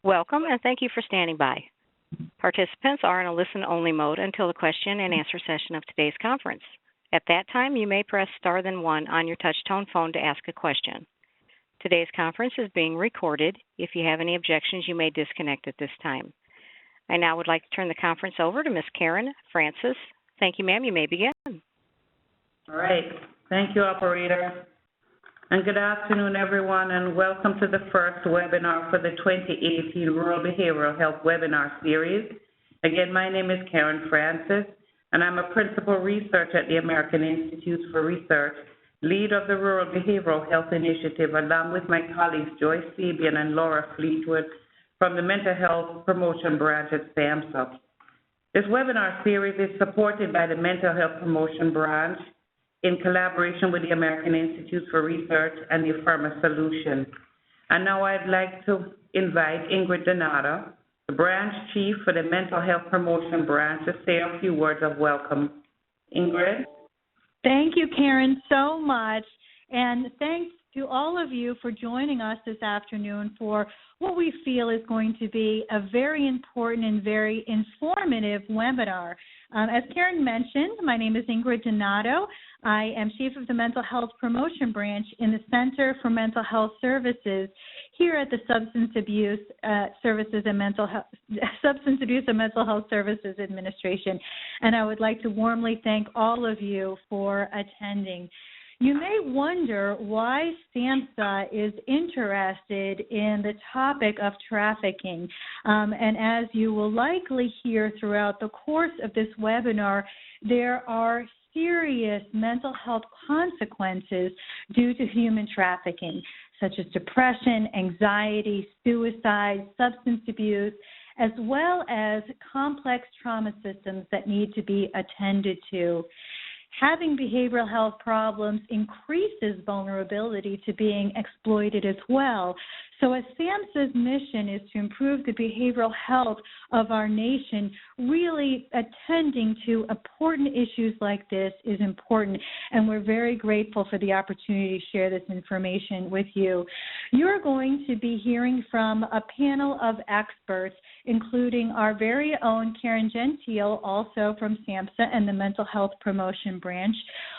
Welcome, and thank you for standing by. Participants are in a listen-only mode until the question-and-answer session of today's conference. At that time, you may press star then one on your touch-tone phone to ask a question. Today's conference is being recorded. If you have any objections, you may disconnect at this time. I now would like to turn the conference over to Ms. Karen Francis. Thank you, ma'am. You may begin. All right. Thank you, operator. And good afternoon, everyone, and welcome to the first webinar for the 2018 Rural Behavioral Health Webinar Series. Again, my name is Karen Francis, and I'm a principal researcher at the American Institute for Research, lead of the Rural Behavioral Health Initiative, along with my colleagues Joyce Sabian and Laura Fleetwood from the Mental Health Promotion Branch at SAMHSA. This webinar series is supported by the Mental Health Promotion Branch in collaboration with the American Institute for Research and the Affirma Solution. And now I'd like to invite Ingrid Donato, the branch chief for the Mental Health Promotion Branch, to say a few words of welcome. Ingrid? Thank you, Karen, so much. And thanks to all of you for joining us this afternoon for what we feel is going to be a very important and very informative webinar. As Karen mentioned, my name is Ingrid Donato. I am chief of the Mental Health Promotion Branch in the Center for Mental Health Services here at the Substance Abuse and Mental Health Services Administration. And I would like to warmly thank all of you for attending. You may wonder why SAMHSA is interested in the topic of trafficking. And as you will likely hear throughout the course of this webinar, there are serious mental health consequences due to human trafficking, such as depression, anxiety, suicide, substance abuse, as well as complex trauma systems that need to be attended to. Having behavioral health problems increases vulnerability to being exploited as well. So as SAMHSA's mission is to improve the behavioral health of our nation, really attending to important issues like this is important, and we're very grateful for the opportunity to share this information with you. You're going to be hearing from a panel of experts, including our very own Karen Gentile, also from SAMHSA and the Mental Health Promotion Branch.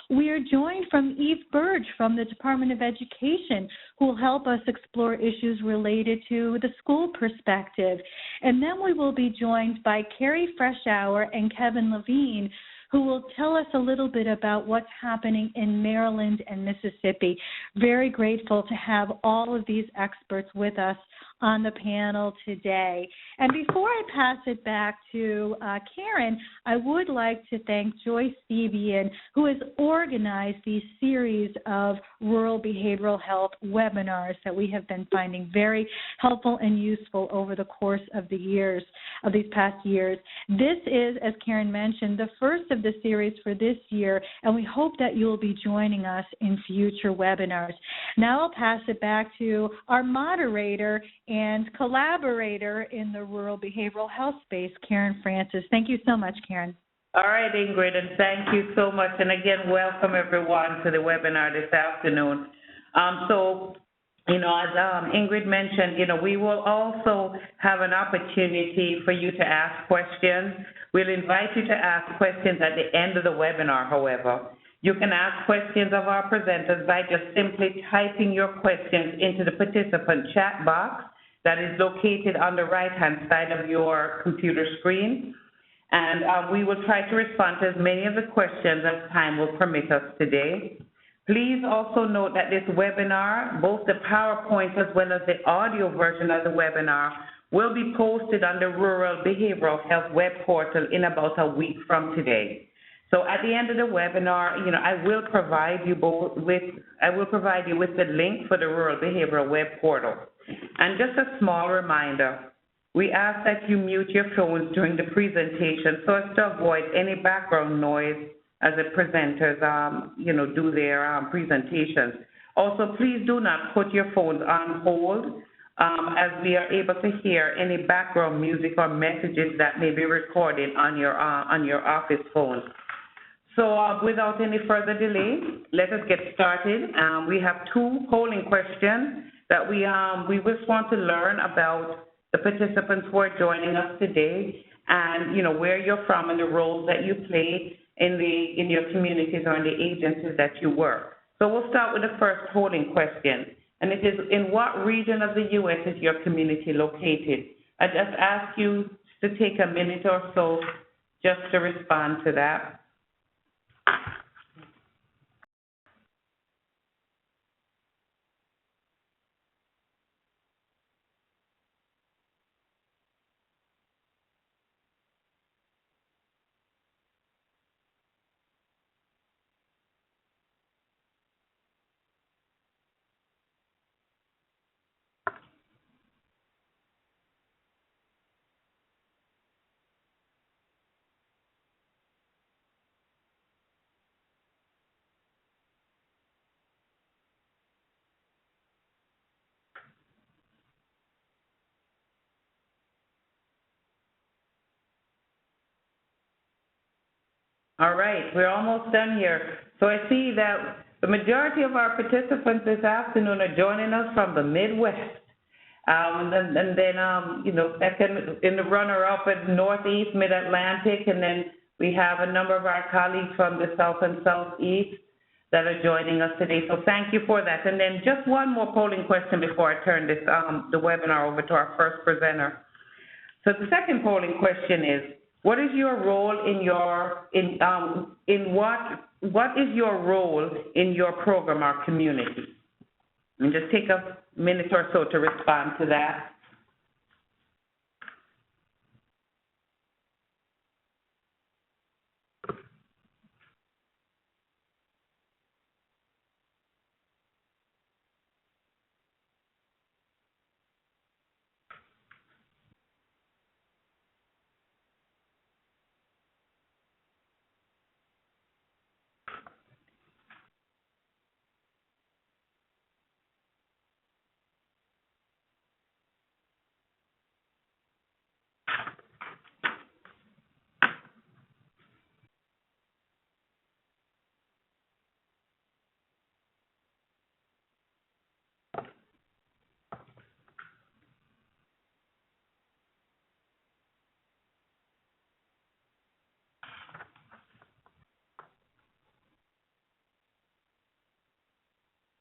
We are joined from Eve Burge from the Department of Education, who will help us explore issues related to the school perspective. And then we will be joined by Carrie Freshour and Kevin Levine, who will tell us a little bit about what's happening in Maryland and Mississippi. Very grateful to have all of these experts with us on the panel today. And before I pass it back to Karen, I would like to thank Joyce Sabian, who has organized these series of rural behavioral health webinars that we have been finding very helpful and useful over the course of these past years. This is, as Karen mentioned, the first of the series for this year, and we hope that you'll be joining us in future webinars. Now I'll pass it back to our moderator and collaborator in the rural behavioral health space, Karen Francis. Thank you so much, Karen. All right, Ingrid, and thank you so much. And again, welcome everyone to the webinar this afternoon. As Ingrid mentioned, we will also have an opportunity for you to ask questions. We'll invite you to ask questions at the end of the webinar, however. You can ask questions of our presenters by just simply typing your questions into the participant chat box that is located on the right-hand side of your computer screen. And we will try to respond to as many of the questions as time will permit us today. Please also note that this webinar, both the PowerPoint as well as the audio version of the webinar, will be posted on the Rural Behavioral Health web portal in about a week from today. So at the end of the webinar, I will provide you with the link for the Rural Behavioral web portal. And just a small reminder, we ask that you mute your phones during the presentation so as to avoid any background noise as the presenters, do their presentations. Also, please do not put your phones on hold as we are able to hear any background music or messages that may be recorded on your office phone. So without any further delay, let us get started. We have two polling questions that we just want to learn about the participants who are joining us today, and where you're from and the roles that you play in your communities or in the agencies that you work. So we'll start with the first polling question, and it is, in what region of the U.S. is your community located? I just ask you to take a minute or so just to respond to that. All right, we're almost done here. So I see that the majority of our participants this afternoon are joining us from the Midwest. And then second in the runner-up at Northeast, Mid-Atlantic, and then we have a number of our colleagues from the South and Southeast that are joining us today. So thank you for that. And then just one more polling question before I turn this the webinar over to our first presenter. So the second polling question is, what is your role what is your role in your program or community? And just take a minute or so to respond to that.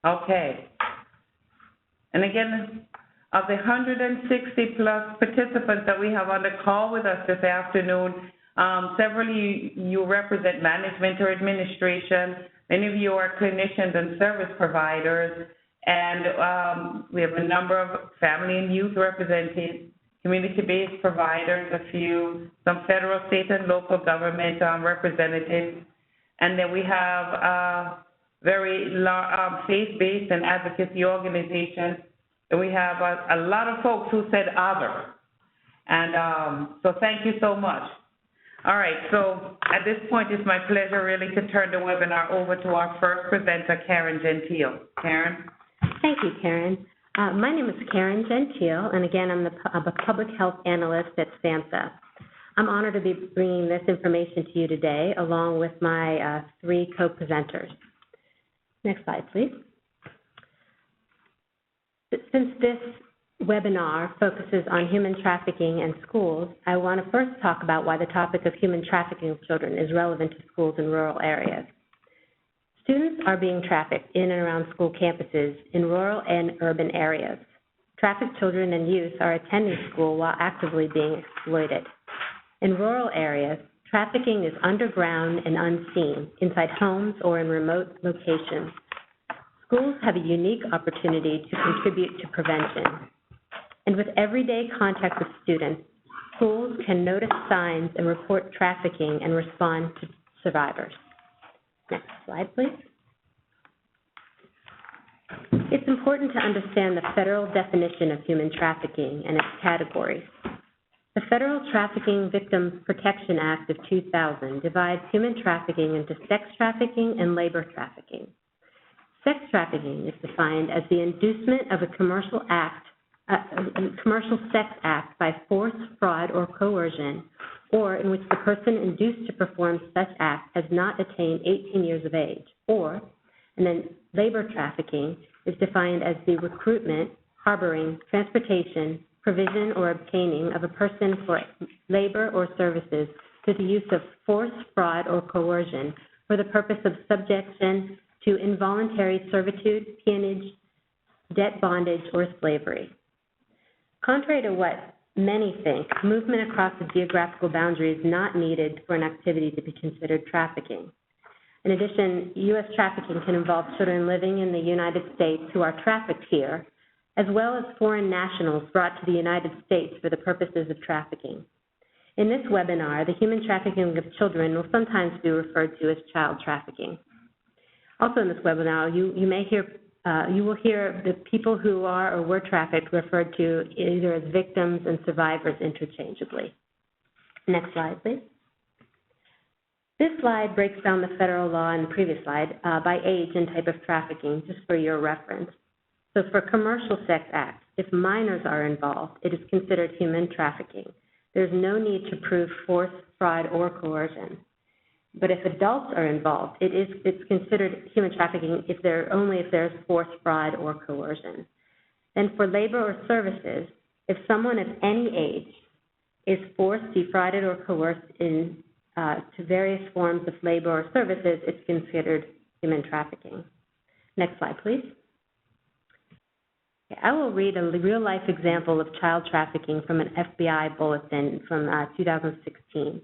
Okay. And again, of the 160 plus participants that we have on the call with us this afternoon, several of you represent management or administration. Many of you are clinicians and service providers. And we have a number of family and youth represented, community-based providers, some federal, state, and local government representatives. And then we have very faith-based and advocacy organizations. And we have a lot of folks who said other. And so thank you so much. All right, so at this point, it's my pleasure really to turn the webinar over to our first presenter, Karen Gentile. Karen? Thank you, Karen. My name is Karen Gentile, and again, I'm a public health analyst at SAMHSA. I'm honored to be bringing this information to you today, along with my three co-presenters. Next slide, please. Since this webinar focuses on human trafficking and schools, I want to first talk about why the topic of human trafficking of children is relevant to schools in rural areas. Students are being trafficked in and around school campuses in rural and urban areas. Trafficked children and youth are attending school while actively being exploited. In rural areas, trafficking is underground and unseen, inside homes or in remote locations. Schools have a unique opportunity to contribute to prevention. And with everyday contact with students, schools can notice signs and report trafficking and respond to survivors. Next slide, please. It's important to understand the federal definition of human trafficking and its categories. The Federal Trafficking Victims Protection Act of 2000 divides human trafficking into sex trafficking and labor trafficking. Sex trafficking is defined as the inducement of a commercial sex act by force, fraud, or coercion, or in which the person induced to perform such act has not attained 18 years of age, and then labor trafficking is defined as the recruitment, harboring, transportation, provision, or obtaining of a person for labor or services through the use of force, fraud, or coercion for the purpose of subjection to involuntary servitude, peonage, debt bondage, or slavery. Contrary to what many think, movement across the geographical boundary is not needed for an activity to be considered trafficking. In addition, U.S. trafficking can involve children living in the United States who are trafficked here, as well as foreign nationals brought to the United States for the purposes of trafficking. In this webinar, the human trafficking of children will sometimes be referred to as child trafficking. Also in this webinar, you will hear the people who are or were trafficked referred to either as victims and survivors interchangeably. Next slide, please. This slide breaks down the federal law in the previous slide by age and type of trafficking, just for your reference. So for commercial sex acts, if minors are involved, it is considered human trafficking. There's no need to prove force, fraud, or coercion. But if adults are involved, it's considered human trafficking only if there's force, fraud, or coercion. And for labor or services, if someone of any age is forced, defrauded, or coerced to various forms of labor or services, it's considered human trafficking. Next slide, please. I will read a real-life example of child trafficking from an FBI bulletin from 2016.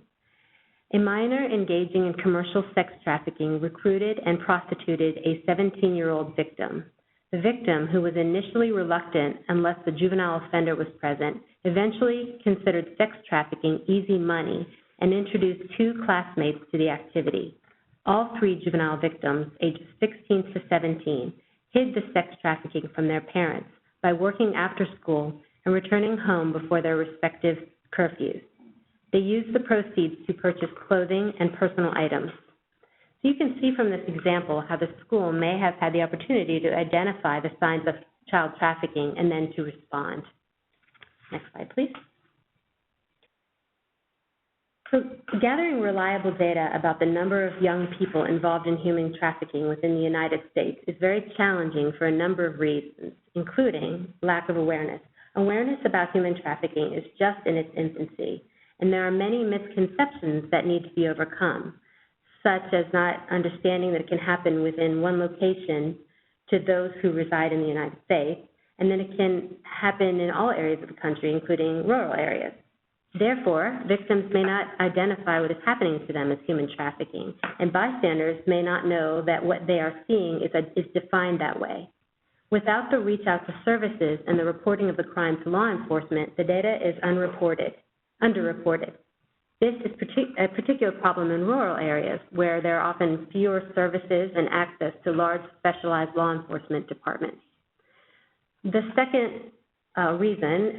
A minor engaging in commercial sex trafficking recruited and prostituted a 17-year-old victim. The victim, who was initially reluctant unless the juvenile offender was present, eventually considered sex trafficking easy money and introduced 2 classmates to the activity. All 3 juvenile victims, ages 16 to 17, hid the sex trafficking from their parents by working after school and returning home before their respective curfews. They used the proceeds to purchase clothing and personal items. So you can see from this example how the school may have had the opportunity to identify the signs of child trafficking and then to respond. Next slide, please. So gathering reliable data about the number of young people involved in human trafficking within the United States is very challenging for a number of reasons, including lack of awareness. Awareness about human trafficking is just in its infancy, and there are many misconceptions that need to be overcome, such as not understanding that it can happen within one location to those who reside in the United States, and then it can happen in all areas of the country, including rural areas. Therefore, victims may not identify what is happening to them as human trafficking, and bystanders may not know that what they are seeing is defined that way. Without the reach out to services and the reporting of the crime to law enforcement, the data is underreported. This is a particular problem in rural areas where there are often fewer services and access to large specialized law enforcement departments. The second reason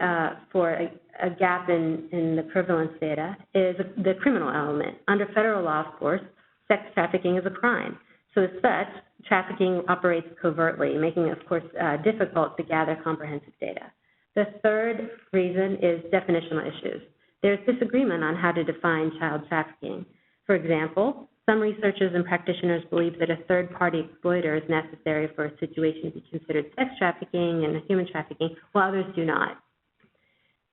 for a gap in the prevalence data is the criminal element. Under federal law, of course, sex trafficking is a crime. So as such, trafficking operates covertly, making it, of course, difficult to gather comprehensive data. The third reason is definitional issues. There's disagreement on how to define child trafficking. For example, some researchers and practitioners believe that a third-party exploiter is necessary for a situation to be considered sex trafficking and human trafficking, while others do not.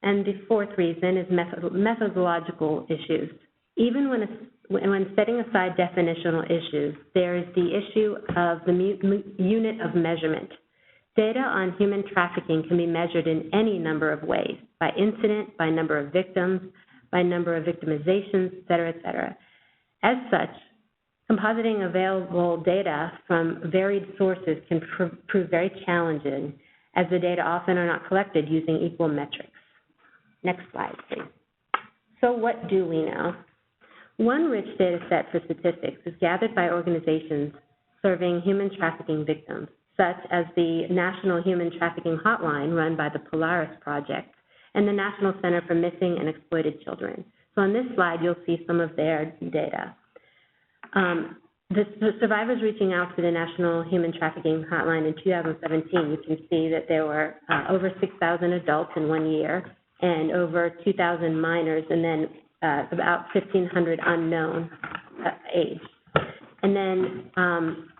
And the fourth reason is methodological issues. Even when setting aside definitional issues, there is the issue of the unit of measurement. Data on human trafficking can be measured in any number of ways, by incident, by number of victims, by number of victimizations, et cetera, et cetera. As such, compositing available data from varied sources can prove very challenging, as the data often are not collected using equal metrics. Next slide, please. So what do we know? One rich data set for statistics is gathered by organizations serving human trafficking victims, such as the National Human Trafficking Hotline run by the Polaris Project and the National Center for Missing and Exploited Children. So on this slide, you'll see some of their data. The survivors reaching out to the National Human Trafficking Hotline in 2017, you can see that there were over 6,000 adults in 1 year and over 2,000 minors, and then about 1,500 unknown age. And then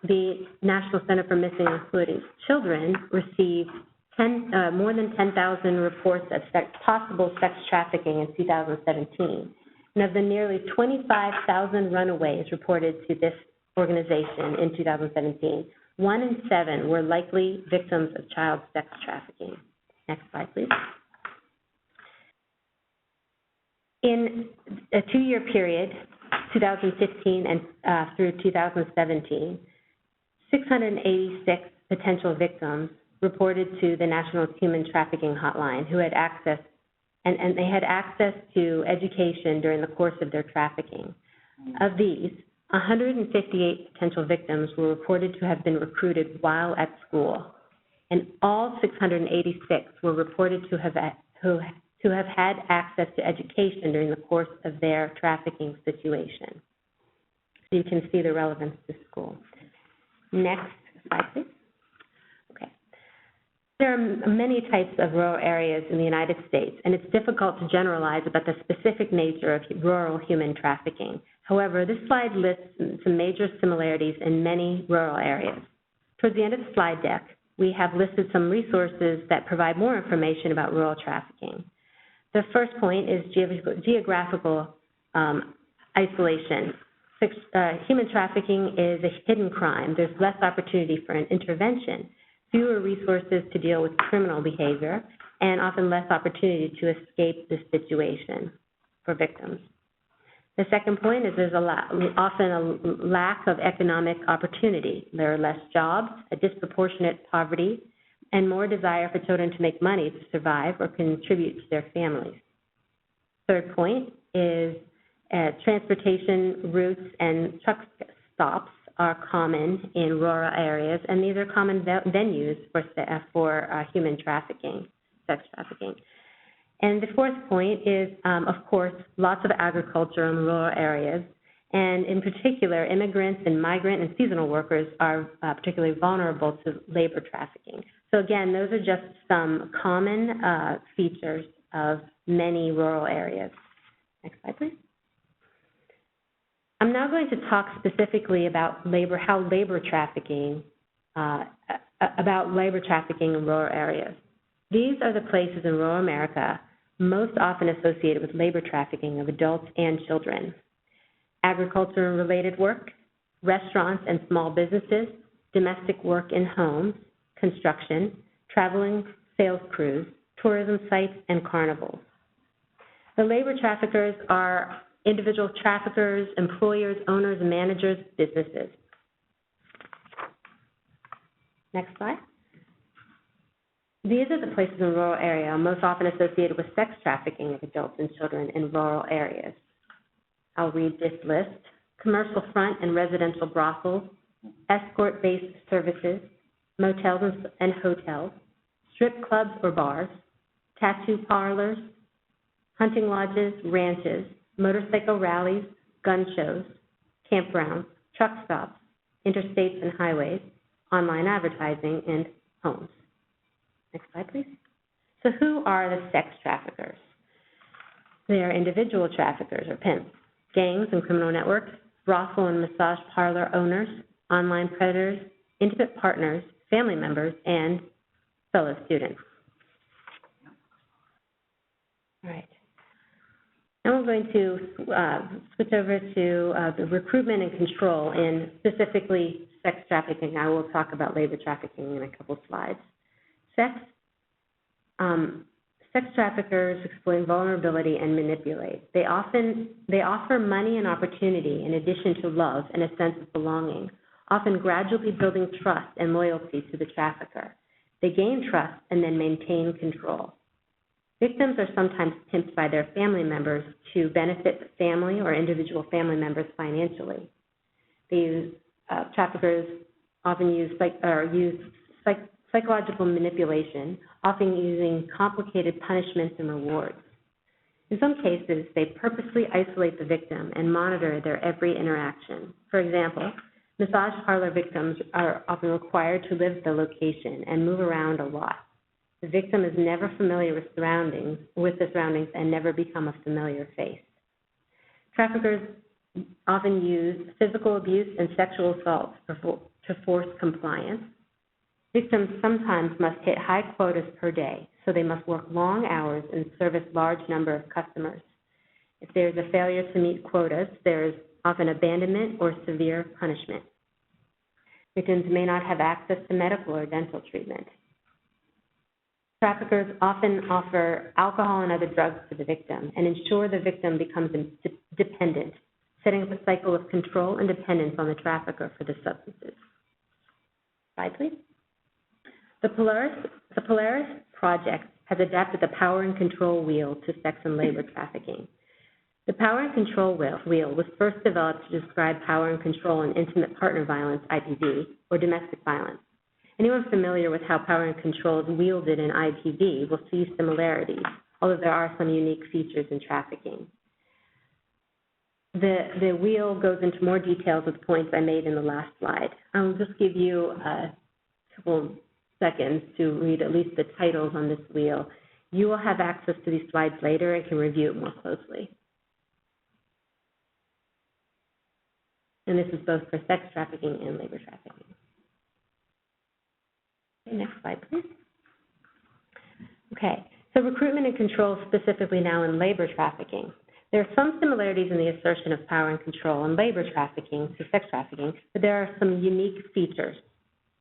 the National Center for Missing and Exploited Children received more than 10,000 reports of possible sex trafficking in 2017. And of the nearly 25,000 runaways reported to this organization in 2017, 1 in 7 were likely victims of child sex trafficking. Next slide, please. In a 2-year period, 2015 and through 2017, 686 potential victims reported to the National Human Trafficking Hotline who had access, and they had access to education during the course of their trafficking. Of these, 158 potential victims were reported to have been recruited while at school, and all 686 were reported to have had access to education during the course of their trafficking situation. So you can see the relevance to school. Next slide, please. Okay. There are many types of rural areas in the United States, and it's difficult to generalize about the specific nature of rural human trafficking. However, this slide lists some major similarities in many rural areas. Towards the end of the slide deck, we have listed some resources that provide more information about rural trafficking. The first point is geographical isolation. Human trafficking is a hidden crime. There's less opportunity for an intervention, fewer resources to deal with criminal behavior, and often less opportunity to escape the situation for victims. The second point is there's often a lack of economic opportunity. There are less jobs, a disproportionate poverty, and more desire for children to make money to survive or contribute to their families. Third point is transportation routes and truck stops are common in rural areas, and these are common venues for human trafficking, sex trafficking. And the fourth point is, of course, lots of agriculture in rural areas, and in particular, immigrants and migrant and seasonal workers are particularly vulnerable to labor trafficking. So again, those are just some common features of many rural areas. Next slide, please. I'm now going to talk specifically about how labor trafficking in rural areas. These are the places in rural America most often associated with labor trafficking of adults and children. Agriculture-related work, restaurants and small businesses, domestic work in homes, construction, traveling sales crews, tourism sites, and carnivals. The labor traffickers are individual traffickers, employers, owners, managers, businesses. Next slide. These are the places in rural area most often associated with sex trafficking of adults and children in rural areas. I'll read this list. Commercial front and residential brothels, escort-based services, motels and hotels, strip clubs or bars, tattoo parlors, hunting lodges, ranches, motorcycle rallies, gun shows, campgrounds, truck stops, interstates and highways, online advertising, and homes. Next slide, please. So who are the sex traffickers? They are individual traffickers or pimps, gangs and criminal networks, brothel and massage parlor owners, online predators, intimate partners, family members, and fellow students. All right. Now we're going to switch over to the recruitment and control in specifically sex trafficking. I will talk about labor trafficking in a couple slides. Sex traffickers exploit vulnerability and manipulate. They offer money and opportunity in addition to love and a sense of belonging, often gradually building trust and loyalty to the trafficker. They gain trust and then maintain control. Victims are sometimes pimped by their family members to benefit the family or individual family members financially. Traffickers often use psychological manipulation, often using complicated punishments and rewards. In some cases, they purposely isolate the victim and monitor their every interaction. For example, massage parlor victims are often required to live at the location and move around a lot. The victim is never familiar with the surroundings and never become a familiar face. Traffickers often use physical abuse and sexual assault to force compliance. Victims sometimes must hit high quotas per day, so they must work long hours and service large number of customers. If there is a failure to meet quotas, there is often abandonment or severe punishment. Victims may not have access to medical or dental treatment. Traffickers often offer alcohol and other drugs to the victim and ensure the victim becomes dependent, setting up a cycle of control and dependence on the trafficker for the substances. Slide, please. The Polaris Project has adapted the power and control wheel to sex and labor trafficking. The power and control wheel was first developed to describe power and control in intimate partner violence, IPV, or domestic violence. Anyone familiar with how power and control is wielded in IPV will see similarities, although there are some unique features in trafficking. The wheel goes into more details with the points I made in the last slide. I'll just give you a couple seconds to read at least the titles on this wheel. You will have access to these slides later and can review it more closely. And this is both for sex trafficking and labor trafficking. Okay, next slide, please. Okay, so recruitment and control specifically now in labor trafficking. There are some similarities in the assertion of power and control in labor trafficking to sex trafficking, but there are some unique features.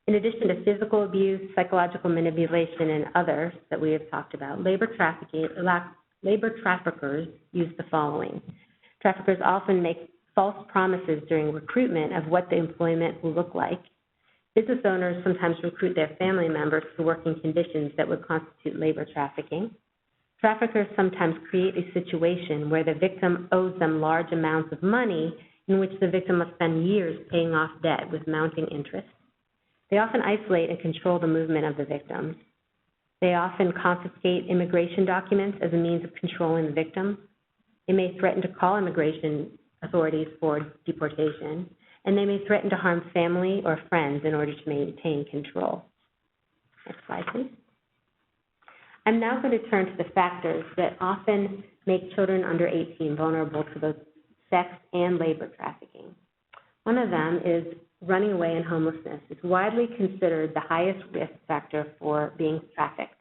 In addition to physical abuse, psychological manipulation, and others that we have talked about, labor traffickers use the following. Traffickers often make false promises during recruitment of what the employment will look like. Business owners sometimes recruit their family members to work in conditions that would constitute labor trafficking. Traffickers sometimes create a situation where the victim owes them large amounts of money in which the victim must spend years paying off debt with mounting interest. They often isolate and control the movement of the victims. They often confiscate immigration documents as a means of controlling the victim. They may threaten to call immigration authorities for deportation, and they may threaten to harm family or friends in order to maintain control. Next slide, please. I'm now going to turn to the factors that often make children under 18 vulnerable to both sex and labor trafficking. One of them is running away and homelessness. It's widely considered the highest risk factor for being trafficked.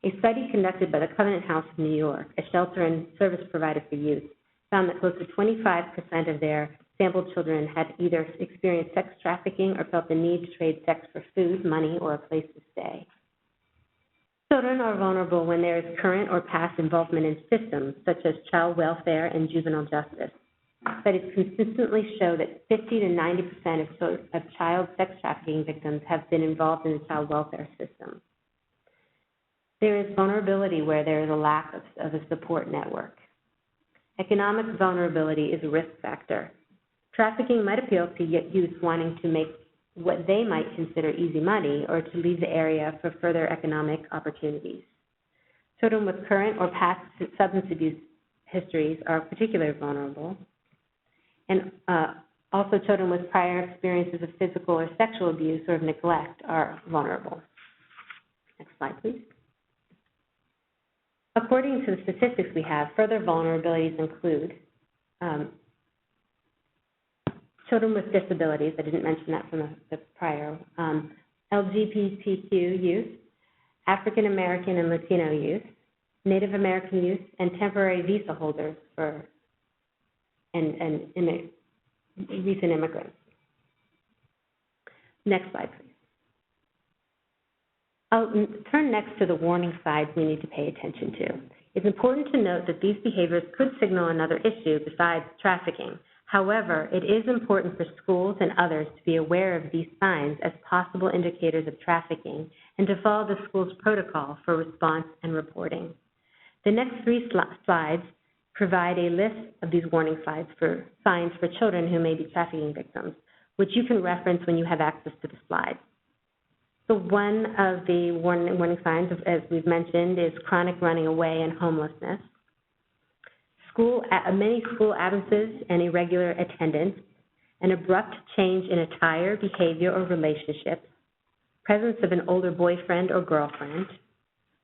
A study conducted by the Covenant House of New York, a shelter and service provider for youth, found that close to 25% of their sampled children had either experienced sex trafficking or felt the need to trade sex for food, money, or a place to stay. Children are vulnerable when there is current or past involvement in systems such as child welfare and juvenile justice. Studies consistently show that 50 to 90% of child sex trafficking victims have been involved in the child welfare system. There is vulnerability where there is a lack of a support network. Economic vulnerability is a risk factor. Trafficking might appeal to youth wanting to make what they might consider easy money or to leave the area for further economic opportunities. Children with current or past substance abuse histories are particularly vulnerable, and also children with prior experiences of physical or sexual abuse or of neglect are vulnerable. Next slide, please. According to the statistics we have, further vulnerabilities include children with disabilities, I didn't mention that from the prior, LGBTQ youth, African American and Latino youth, Native American youth, and temporary visa holders for and recent immigrants. Next slide, please. I'll turn next to the warning signs we need to pay attention to. It's important to note that these behaviors could signal another issue besides trafficking. However, it is important for schools and others to be aware of these signs as possible indicators of trafficking and to follow the school's protocol for response and reporting. The next three slides provide a list of these warning signs for children who may be trafficking victims, which you can reference when you have access to the slides. So one of the warning signs, as we've mentioned, is chronic running away and homelessness. Many school absences and irregular attendance, an abrupt change in attire, behavior, or relationships, presence of an older boyfriend or girlfriend,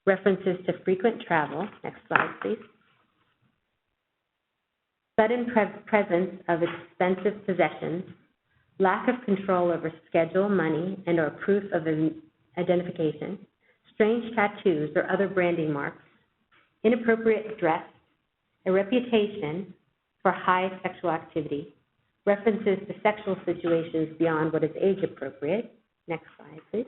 references to frequent travel. Next slide, please. Sudden presence of expensive possessions, lack of control over schedule, money, and or proof of identification, strange tattoos or other branding marks, inappropriate dress, a reputation for high sexual activity, references to sexual situations beyond what is age appropriate. Next slide, please.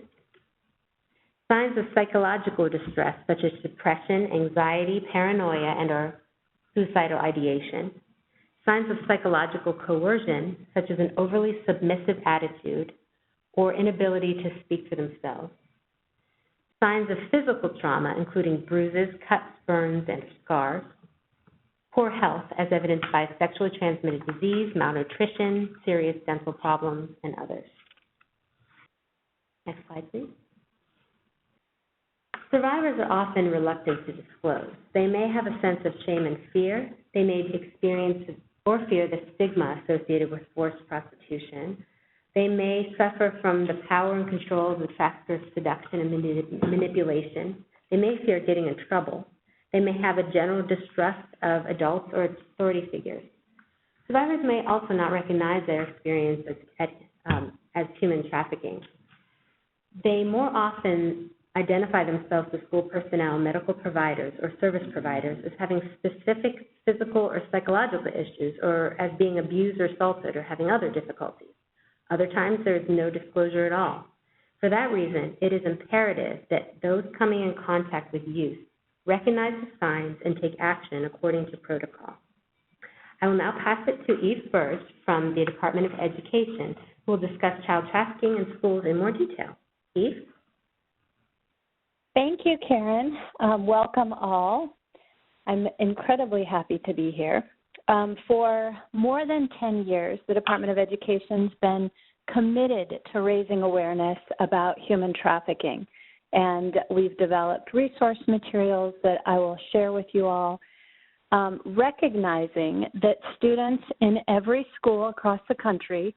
Signs of psychological distress such as depression, anxiety, paranoia, and or suicidal ideation. Signs of psychological coercion such as an overly submissive attitude or inability to speak for themselves. Signs of physical trauma including bruises, cuts, burns, and scars. Poor health as evidenced by sexually transmitted disease, malnutrition, serious dental problems, and others. Next slide, please. Survivors are often reluctant to disclose. They may have a sense of shame and fear. They may experience or fear the stigma associated with forced prostitution. They may suffer from the power and control of the trafficker's seduction and manipulation. They may fear getting in trouble. They may have a general distrust of adults or authority figures. Survivors may also not recognize their experience as human trafficking. They more often identify themselves as school personnel, medical providers, or service providers as having specific physical or psychological issues, or as being abused or assaulted, or having other difficulties. Other times there is no disclosure at all. For that reason, it is imperative that those coming in contact with youth recognize the signs and take action according to protocol. I will now pass it to Eve Burge from the Department of Education, who will discuss child trafficking in schools in more detail. Eve? Thank you, Karen. Welcome all. I'm incredibly happy to be here. For more than 10 years, the Department of Education's been committed to raising awareness about human trafficking. And we've developed resource materials that I will share with you all, recognizing that students in every school across the country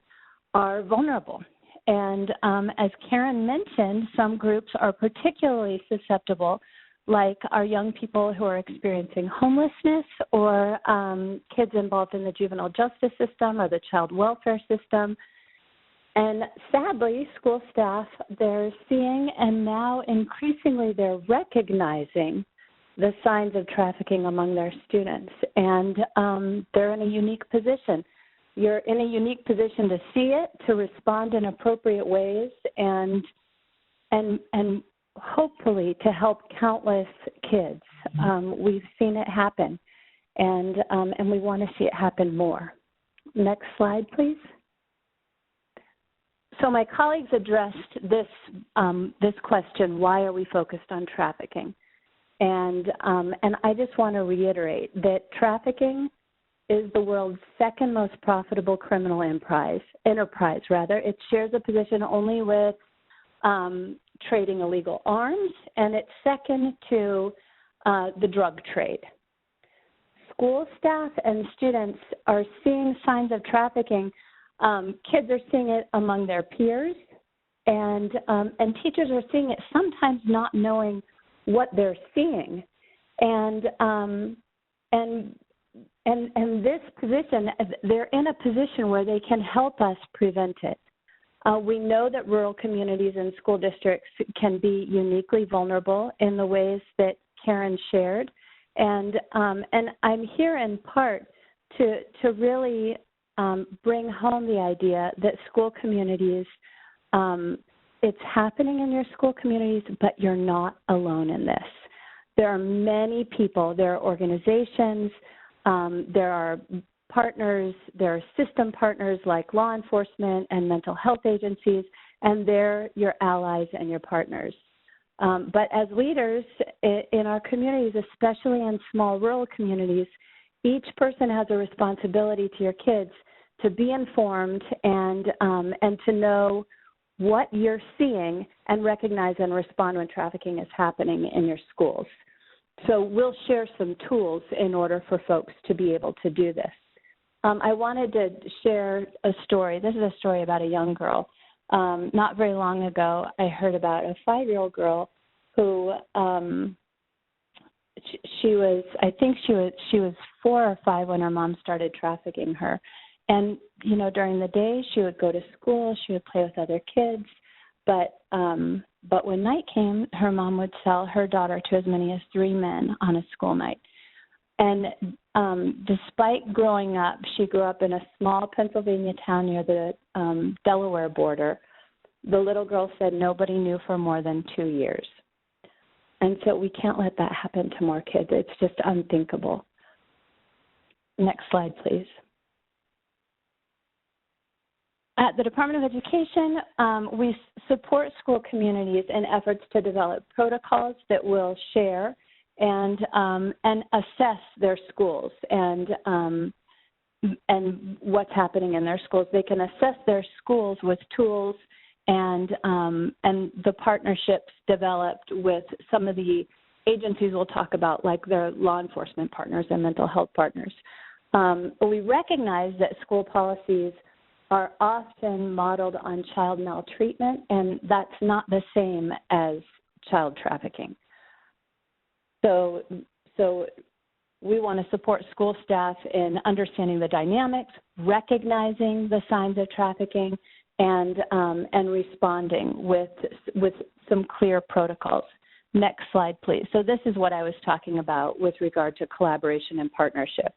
are vulnerable. And as Karen mentioned, some groups are particularly susceptible, like our young people who are experiencing homelessness, or kids involved in the juvenile justice system or the child welfare system. And sadly, school staff, they're seeing and now increasingly they're recognizing the signs of trafficking among their students. And they're in a unique position. You're in a unique position to see it, to respond in appropriate ways, and hopefully to help countless kids. We've seen it happen, and we want to see it happen more. Next slide, please. So my colleagues addressed this question: why are we focused on trafficking? And I just want to reiterate that trafficking is the world's second most profitable criminal enterprise. It shares a position only with trading illegal arms, and it's second to the drug trade. School staff and students are seeing signs of trafficking. Kids are seeing it among their peers, and teachers are seeing it, sometimes not knowing what they're seeing. And this position, they're in a position where they can help us prevent it. We know that rural communities and school districts can be uniquely vulnerable in the ways that Karen shared, and I'm here in part to really bring home the idea that school communities, it's happening in your school communities, but you're not alone in this. There are many people, there are organizations, there are partners, there are system partners like law enforcement and mental health agencies, and they're your allies and your partners. But as leaders in our communities, especially in small rural communities, each person has a responsibility to your kids to be informed and to know what you're seeing and recognize and respond when trafficking is happening in your schools. So we'll share some tools in order for folks to be able to do this. I wanted to share a story. This is a story about a young girl. Not very long ago, I heard about a 5-year-old girl who she was 4 or 5 when her mom started trafficking her. And, you know, during the day she would go to school, she would play with other kids, but But when night came, her mom would sell her daughter to as many as 3 men on a school night. And despite growing up, she grew up in a small Pennsylvania town near the Delaware border. The little girl said nobody knew for more than 2 years. And so we can't let that happen to more kids. It's just unthinkable. Next slide, please. At the Department of Education, we support school communities in efforts to develop protocols that will share and assess their schools and what's happening in their schools. They can assess their schools with tools and the partnerships developed with some of the agencies we'll talk about, like their law enforcement partners and mental health partners. We recognize that school policies are often modeled on child maltreatment, and that's not the same as child trafficking. So we want to support school staff in understanding the dynamics, recognizing the signs of trafficking, and responding with some clear protocols. Next slide, please. So this is what I was talking about with regard to collaboration and partnership.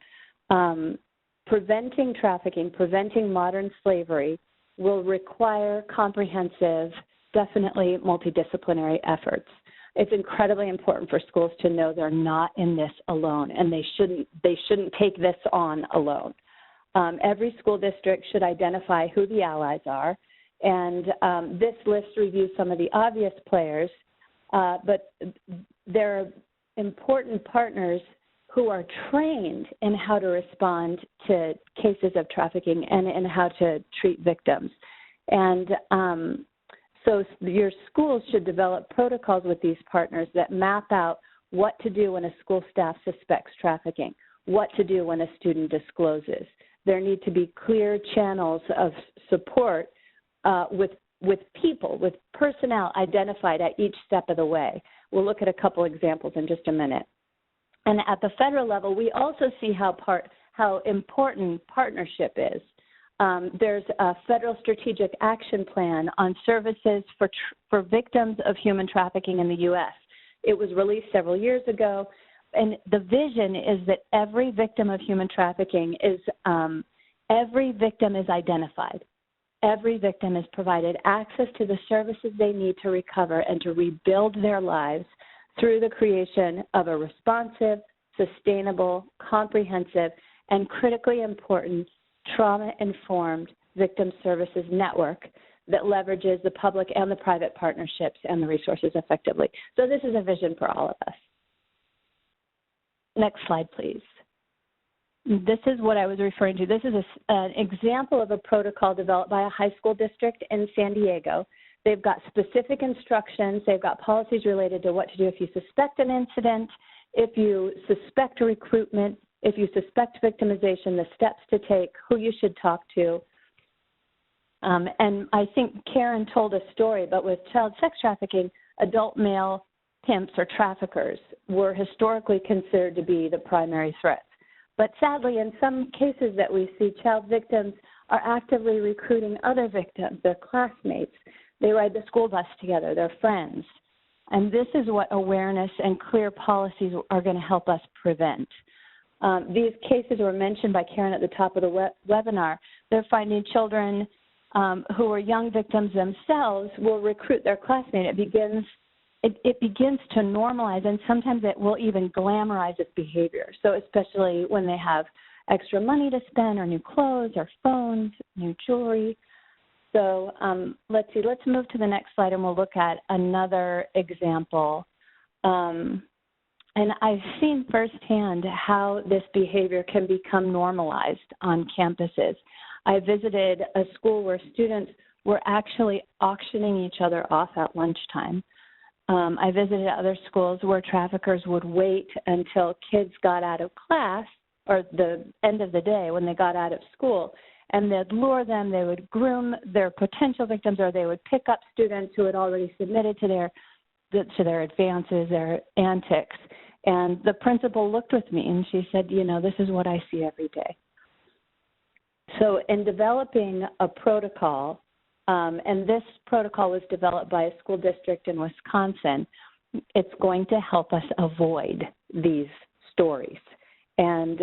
Preventing trafficking, preventing modern slavery will require comprehensive, definitely multidisciplinary efforts. It's incredibly important for schools to know they're not in this alone, and they shouldn't take this on alone. Every school district should identify who the allies are, and this list reviews some of the obvious players, but there are important partners who are trained in how to respond to cases of trafficking and in how to treat victims. And so your schools should develop protocols with these partners that map out what to do when a school staff suspects trafficking, what to do when a student discloses. There need to be clear channels of support with people, with personnel identified at each step of the way. We'll look at a couple examples in just a minute. And at the federal level, we also see how important partnership is. There's a federal strategic action plan on services for victims of human trafficking in the U.S. It was released several years ago, and the vision is that every victim of human trafficking is identified. Every victim is provided access to the services they need to recover and to rebuild their lives through the creation of a responsive, sustainable, comprehensive, and critically important trauma-informed victim services network that leverages the public and the private partnerships and the resources effectively. So this is a vision for all of us. Next slide, please. This is what I was referring to. This is an example of a protocol developed by a high school district in San Diego. They've got specific instructions. They've got policies related to what to do if you suspect an incident, if you suspect recruitment, if you suspect victimization, the steps to take, who you should talk to. And I think Karen told a story, but with child sex trafficking, adult male pimps or traffickers were historically considered to be the primary threats. But sadly, in some cases that we see, child victims are actively recruiting other victims, their classmates. They ride the school bus together, their friends. And this is what awareness and clear policies are going to help us prevent. These cases were mentioned by Karen at the top of the webinar. They're finding children who are young victims themselves will recruit their classmate. It begins to normalize, and sometimes it will even glamorize its behavior. So especially when they have extra money to spend, or new clothes, or phones, new jewelry. So let's see, let's move to the next slide, and we'll look at another example. And I've seen firsthand how this behavior can become normalized on campuses. I visited a school where students were actually auctioning each other off at lunchtime. I visited other schools where traffickers would wait until kids got out of class, or the end of the day when they got out of school, and they'd lure them. They would groom their potential victims, or they would pick up students who had already submitted to their advances, their antics. And the principal looked with me and she said, you know, this is what I see every day. So in developing a protocol And this protocol was developed by a school district in Wisconsin. It's going to help us avoid these stories. And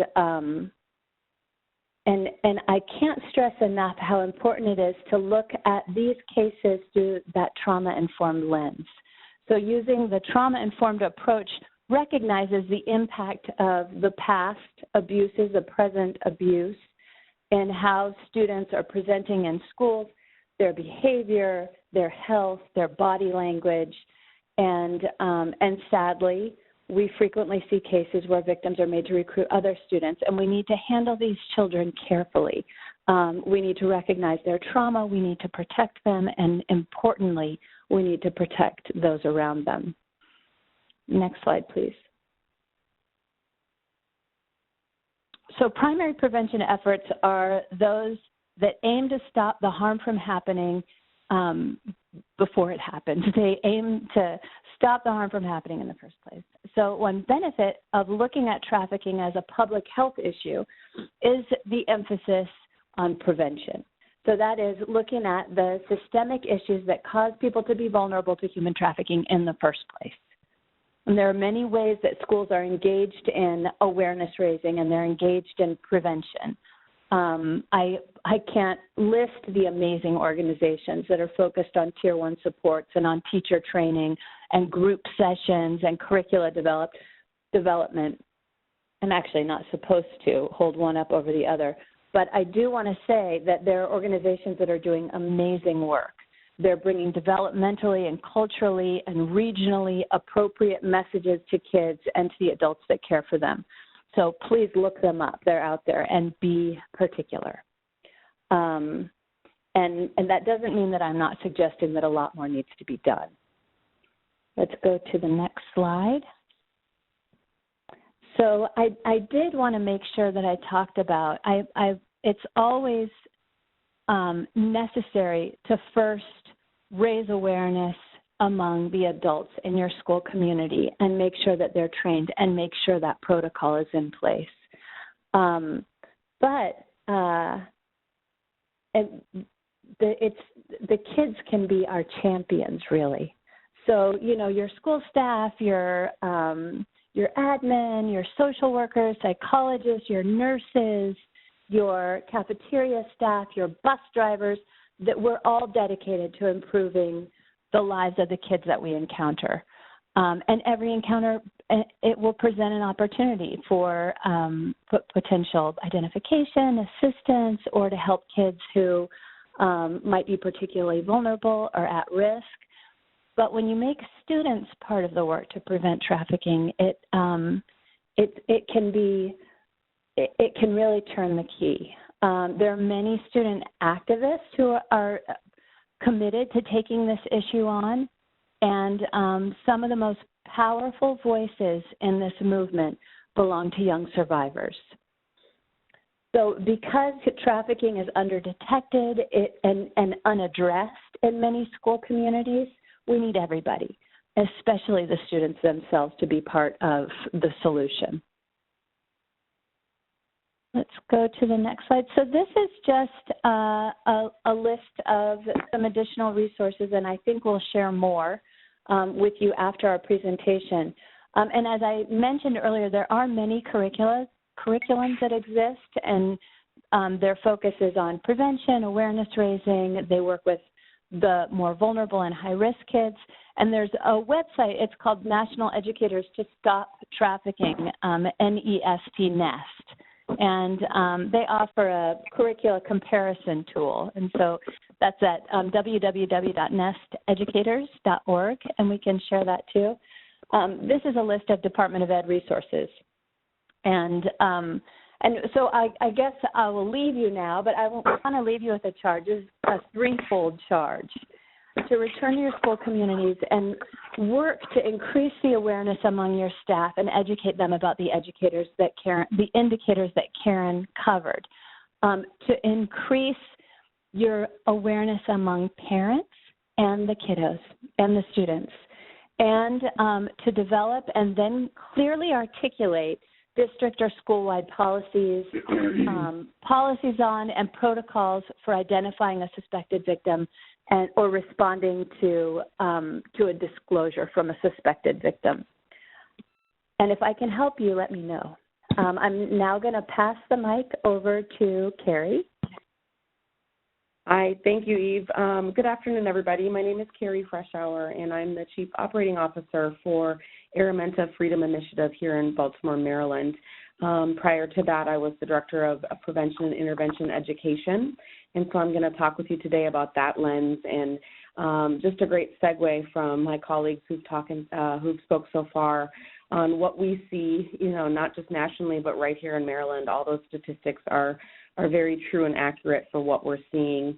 I can't stress enough how important it is to look at these cases through that trauma-informed lens. So using the trauma-informed approach recognizes the impact of the past abuses, the present abuse, and how students are presenting in schools, their behavior, their health, their body language, and sadly, we frequently see cases where victims are made to recruit other students, and we need to handle these children carefully. We need to recognize their trauma, we need to protect them, and importantly, we need to protect those around them. Next slide, please. So primary prevention efforts are those that aim to stop the harm from happening before it happens. They aim to stop the harm from happening in the first place. So one benefit of looking at trafficking as a public health issue is the emphasis on prevention. So that is looking at the systemic issues that cause people to be vulnerable to human trafficking in the first place. And there are many ways that schools are engaged in awareness raising and they're engaged in prevention. I can't list the amazing organizations that are focused on Tier 1 supports and on teacher training and group sessions and curricula development. I'm actually not supposed to hold one up over the other, but I do want to say that there are organizations that are doing amazing work. They're bringing developmentally and culturally and regionally appropriate messages to kids and to the adults that care for them. So please look them up. They're out there, and be particular. And that doesn't mean that I'm not suggesting that a lot more needs to be done. Let's go to the next slide. So I did want to make sure that I talked about, it's always necessary to first raise awareness among the adults in your school community and make sure that they're trained and make sure that protocol is in place. The kids can be our champions, really. So, you know, your school staff, your admin, your social workers, psychologists, your nurses, your cafeteria staff, your bus drivers, that we're all dedicated to improving the lives of the kids that we encounter. And every encounter, it will present an opportunity for potential identification, assistance, or to help kids who might be particularly vulnerable or at risk. But when you make students part of the work to prevent trafficking, it can really turn the key. There are many student activists who are committed to taking this issue on, and some of the most powerful voices in this movement belong to young survivors. So because trafficking is underdetected and unaddressed in many school communities, we need everybody, especially the students themselves, to be part of the solution. Let's go to the next slide. So this is just a list of some additional resources, and I think we'll share more with you after our presentation. And as I mentioned earlier, there are many curriculums that exist, and their focus is on prevention, awareness raising. They work with the more vulnerable and high-risk kids. And there's a website, it's called National Educators to Stop Trafficking, NEST. And they offer a curricula comparison tool. And so that's at www.nesteducators.org, and we can share that too. This is a list of Department of Ed resources. And so I guess I will leave you now, but I want to leave you with a charge, a threefold charge, to return to your school communities and work to increase the awareness among your staff and educate them about the indicators that Karen covered, to increase your awareness among parents and the kiddos and the students, and to develop and then clearly articulate district or school-wide policies, policies on and protocols for identifying a suspected victim or responding to a disclosure from a suspected victim. And if I can help you, let me know. I'm now going to pass the mic over to Carrie. Hi, thank you, Eve. Good afternoon, everybody. My name is Carrie Freshour, and I'm the Chief Operating Officer for Araminta Freedom Initiative here in Baltimore, Maryland. Prior to that, I was the Director of Prevention and Intervention Education, and so I'm going to talk with you today about that lens and just a great segue from my colleagues who've spoke so far on what we see, not just nationally, but right here in Maryland. All those statistics are very true and accurate for what we're seeing.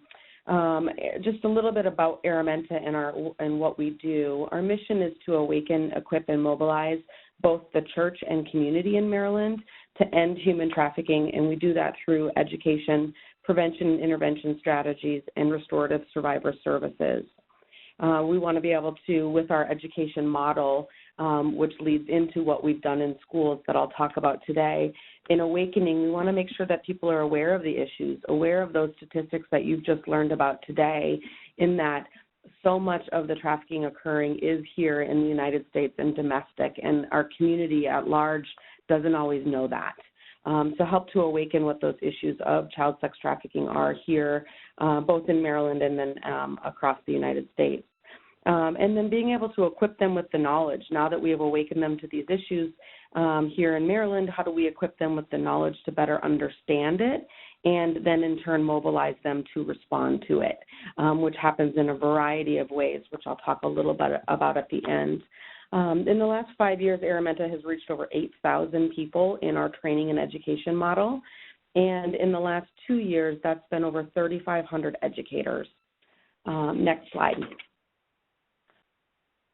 Just a little bit about Araminta and what we do. Our mission is to awaken, equip, and mobilize both the church and community in Maryland to end human trafficking, and we do that through education, prevention and intervention strategies, and restorative survivor services. We want to be able to, with our education model, which leads into what we've done in schools that I'll talk about today. In Awakening, we want to make sure that people are aware of the issues, aware of those statistics that you've just learned about today, in that so much of the trafficking occurring is here in the United States and domestic, and our community at large doesn't always know that. So help to awaken what those issues of child sex trafficking are here, both in Maryland and then across the United States. And then being able to equip them with the knowledge. Now that we have awakened them to these issues here in Maryland, how do we equip them with the knowledge to better understand it and then in turn mobilize them to respond to it, which happens in a variety of ways, which I'll talk a little bit about at the end. In the last 5 years, Araminta has reached over 8,000 people in our training and education model. And in the last 2 years, that's been over 3,500 educators. Next slide.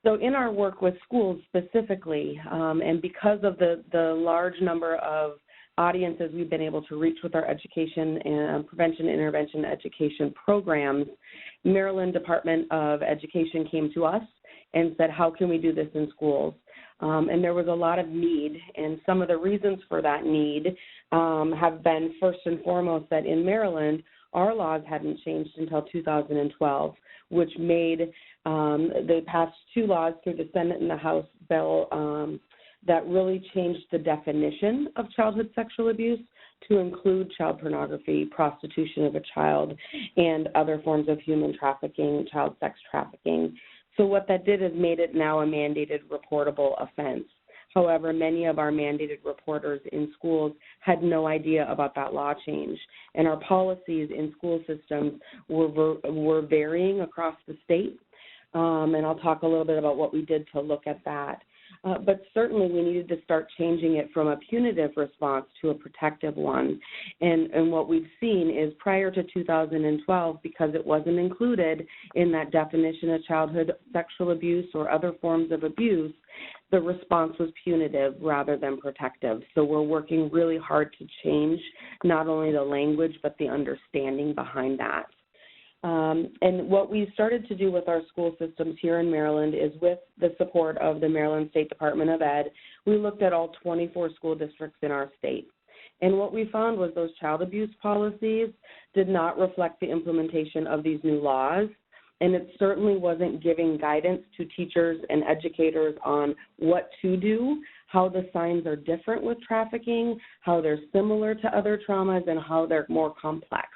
So in our work with schools specifically, and because of the large number of audiences we've been able to reach with our education and prevention and intervention education programs, Maryland Department of Education came to us and said, how can we do this in schools? And there was a lot of need, and some of the reasons for that need have been, first and foremost, that in Maryland, our laws hadn't changed until 2012, which made they passed 2 laws through the Senate and the House bill that really changed the definition of childhood sexual abuse to include child pornography, prostitution of a child, and other forms of human trafficking, child sex trafficking. So what that did is made it now a mandated reportable offense. However, many of our mandated reporters in schools had no idea about that law change, and our policies in school systems were varying across the state, and I'll talk a little bit about what we did to look at that. But certainly we needed to start changing it from a punitive response to a protective one. And what we've seen is prior to 2012, because it wasn't included in that definition of childhood sexual abuse or other forms of abuse, the response was punitive rather than protective. So we're working really hard to change not only the language but the understanding behind that. And what we started to do with our school systems here in Maryland is, with the support of the Maryland State Department of Ed, we looked at all 24 school districts in our state. And what we found was those child abuse policies did not reflect the implementation of these new laws, and it certainly wasn't giving guidance to teachers and educators on what to do, how the signs are different with trafficking, how they're similar to other traumas, and how they're more complex.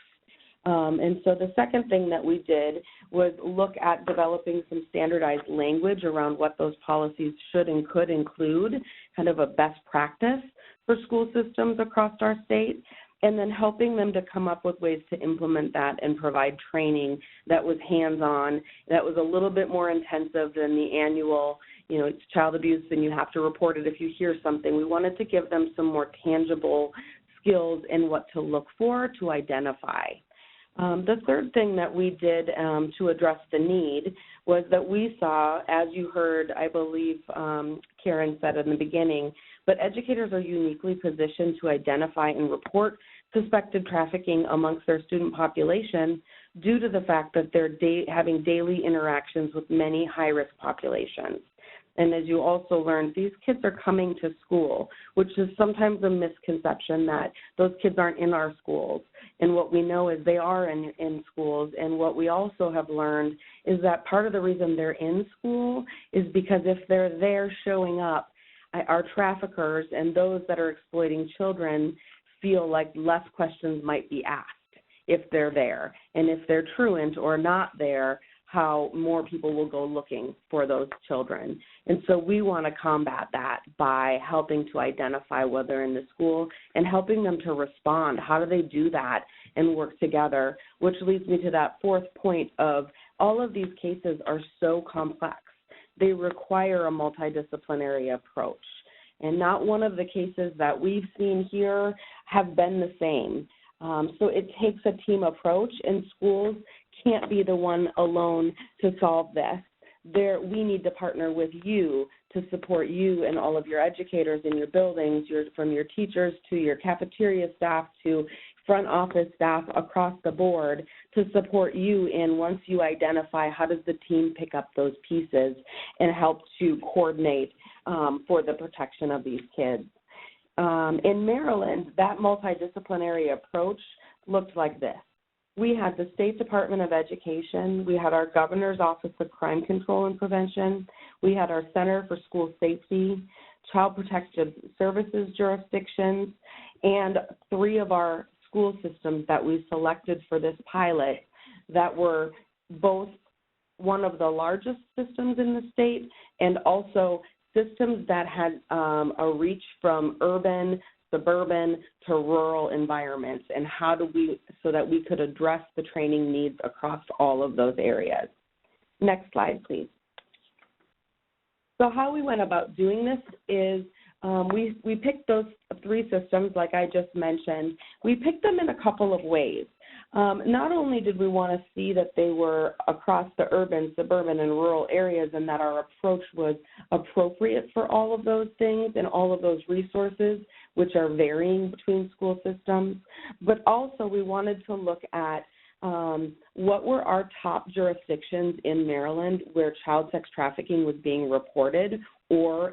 And so the second thing that we did was look at developing some standardized language around what those policies should and could include, kind of a best practice for school systems across our state, and then helping them to come up with ways to implement that and provide training that was hands-on, that was a little bit more intensive than the annual, it's child abuse and you have to report it if you hear something. We wanted to give them some more tangible skills in what to look for to identify. The third thing that we did to address the need was that we saw, as you heard, I believe Karen said in the beginning, but educators are uniquely positioned to identify and report suspected trafficking amongst their student population due to the fact that they're having daily interactions with many high-risk populations. And as you also learned, these kids are coming to school, which is sometimes a misconception that those kids aren't in our schools. And what we know is they are in schools. And what we also have learned is that part of the reason they're in school is because if they're there showing up, our traffickers and those that are exploiting children feel like less questions might be asked if they're there. And if they're truant or not there, how more people will go looking for those children. And so we want to combat that by helping to identify whether they're in the school and helping them to respond. How do they do that and work together? Which leads me to that fourth point of all of these cases are so complex. They require a multidisciplinary approach. And not one of the cases that we've seen here have been the same. So it takes a team approach, and schools can't be the one alone to solve this. We need to partner with you to support you and all of your educators in your buildings, from your teachers to your cafeteria staff to front office staff across the board to support you in once you identify how does the team pick up those pieces and help to coordinate for the protection of these kids. In Maryland, that multidisciplinary approach looked like this. We had the State Department of Education, we had our Governor's Office of Crime Control and Prevention, we had our Center for School Safety, Child Protective Services jurisdictions, and 3 of our school systems that we selected for this pilot that were both one of the largest systems in the state and also systems that had a reach from urban, suburban to rural environments, and how do we, so that we could address the training needs across all of those areas. Next slide, please. So how we went about doing this is we picked those 3 systems like I just mentioned. We picked them in a couple of ways. Not only did we want to see that they were across the urban, suburban, and rural areas and that our approach was appropriate for all of those things and all of those resources, which are varying between school systems, but also we wanted to look at what were our top jurisdictions in Maryland where child sex trafficking was being reported or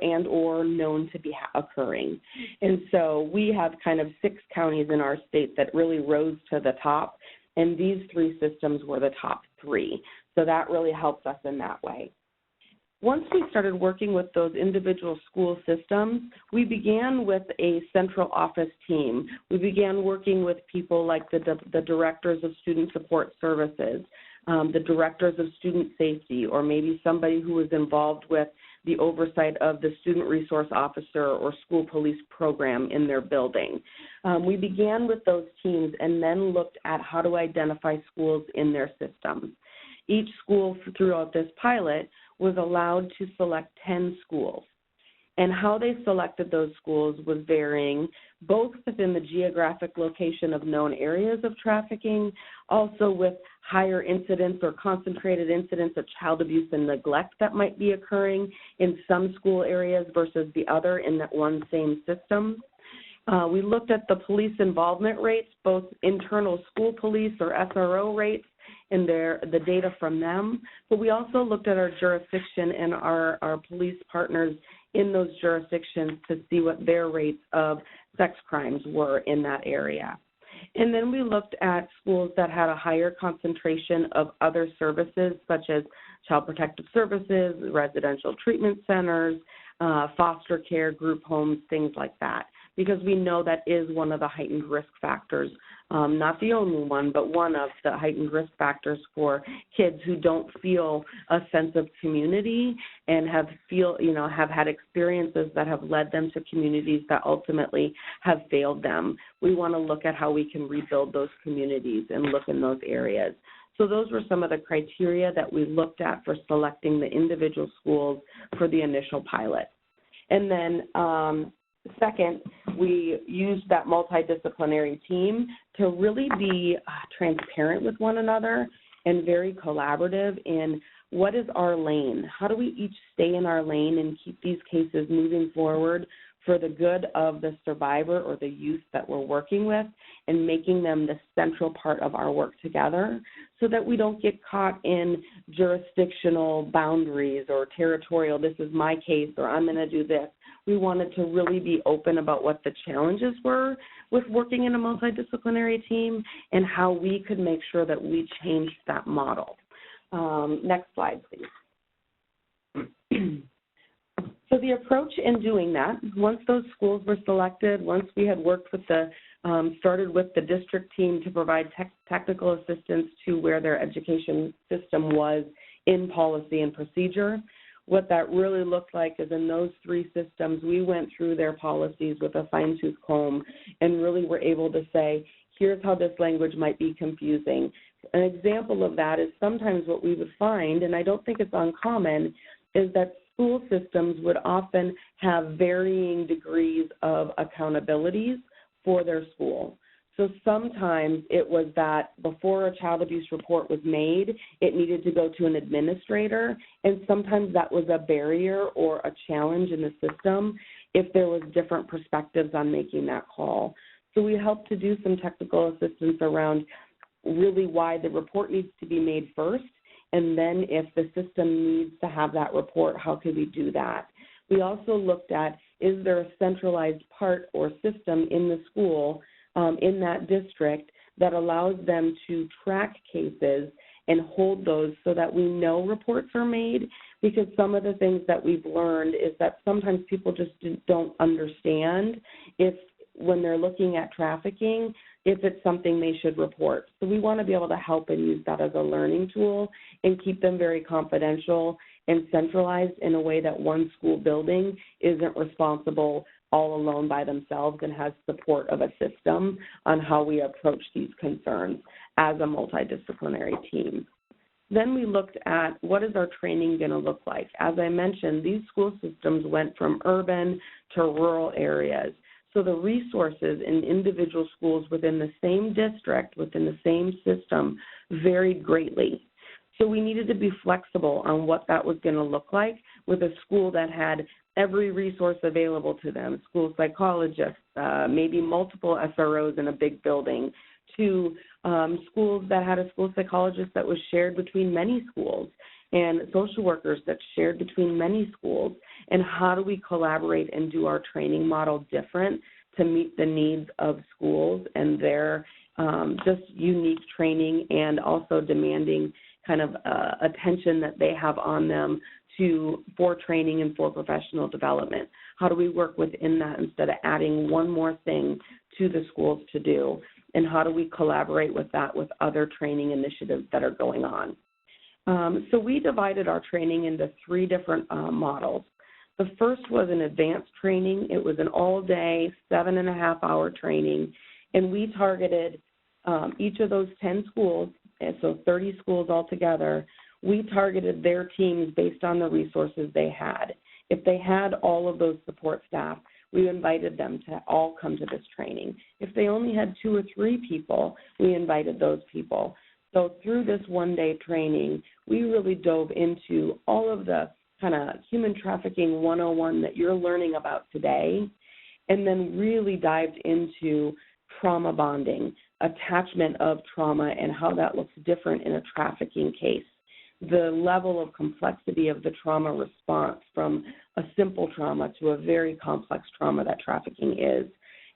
known to be occurring. And so we have kind of 6 counties in our state that really rose to the top, and these 3 systems were the top 3. So that really helped us in that way. Once we started working with those individual school systems, we began with a central office team. We began working with people like the directors of student support services, the directors of student safety, or maybe somebody who was involved with the oversight of the student resource officer or school police program in their building. We began with those teams and then looked at how to identify schools in their systems. Each school throughout this pilot was allowed to select 10 schools. And how they selected those schools was varying, both within the geographic location of known areas of trafficking, also with higher incidents or concentrated incidents of child abuse and neglect that might be occurring in some school areas versus the other in that one same system. We looked at the police involvement rates, both internal school police or SRO rates, and the data from them, but we also looked at our jurisdiction and our police partners in those jurisdictions to see what their rates of sex crimes were in that area. And then we looked at schools that had a higher concentration of other services such as child protective services, residential treatment centers, foster care, group homes, things like that, because we know that is one of the heightened risk factors, not the only one, but one of the heightened risk factors for kids who don't feel a sense of community and have had experiences that have led them to communities that ultimately have failed them. We want to look at how we can rebuild those communities and look in those areas. So those were some of the criteria that we looked at for selecting the individual schools for the initial pilot. And then second, we used that multidisciplinary team to really be transparent with one another and very collaborative in what is our lane? How do we each stay in our lane and keep these cases moving forward for the good of the survivor or the youth that we're working with, and making them the central part of our work together so that we don't get caught in jurisdictional boundaries or territorial, this is my case, or I'm going to do this. We wanted to really be open about what the challenges were with working in a multidisciplinary team and how we could make sure that we changed that model. Next slide, please. So the approach in doing that, once those schools were selected, once we had worked with started with the district team to provide technical assistance to where their education system was in policy and procedure, what that really looked like is in those three systems, we went through their policies with a fine-tooth comb and really were able to say, here's how this language might be confusing. An example of that is sometimes what we would find, and I don't think it's uncommon, is that school systems would often have varying degrees of accountabilities for their school. So sometimes it was that before a child abuse report was made, it needed to go to an administrator, and sometimes that was a barrier or a challenge in the system if there was different perspectives on making that call. So we helped to do some technical assistance around really why the report needs to be made first, and then if the system needs to have that report, how can we do that? We also looked at, is there a centralized part or system in the school, in that district, that allows them to track cases and hold those so that we know reports are made? Because some of the things that we've learned is that sometimes people just don't understand if, when they're looking at trafficking, if it's something they should report. So we want to be able to help and use that as a learning tool and keep them very confidential and centralized in a way that one school building isn't responsible all alone by themselves and has support of a system on how we approach these concerns as a multidisciplinary team. Then we looked at what is our training going to look like. As I mentioned, these school systems went from urban to rural areas. So the resources in individual schools within the same district, within the same system, varied greatly. So we needed to be flexible on what that was going to look like with a school that had every resource available to them, school psychologists, maybe multiple SROs in a big building, to schools that had a school psychologist that was shared between many schools, and social workers that shared between many schools. And how do we collaborate and do our training model different to meet the needs of schools and their just unique training and also demanding kind of attention that they have on them for training and for professional development? How do we work within that instead of adding one more thing to the schools to do? And how do we collaborate with that with other training initiatives that are going on? So we divided our training into three different models. The first was an advanced training. It was an all-day, 7.5-hour training, and we targeted each of those 10 schools, and so 30 schools altogether. We targeted their teams based on the resources they had. If they had all of those support staff, we invited them to all come to this training. If they only had 2 or 3 people, we invited those people. So through this one-day training, we really dove into all of the kind of human trafficking 101 that you're learning about today, and then really dived into trauma bonding, attachment of trauma, and how that looks different in a trafficking case. The level of complexity of the trauma response from a simple trauma to a very complex trauma that trafficking is,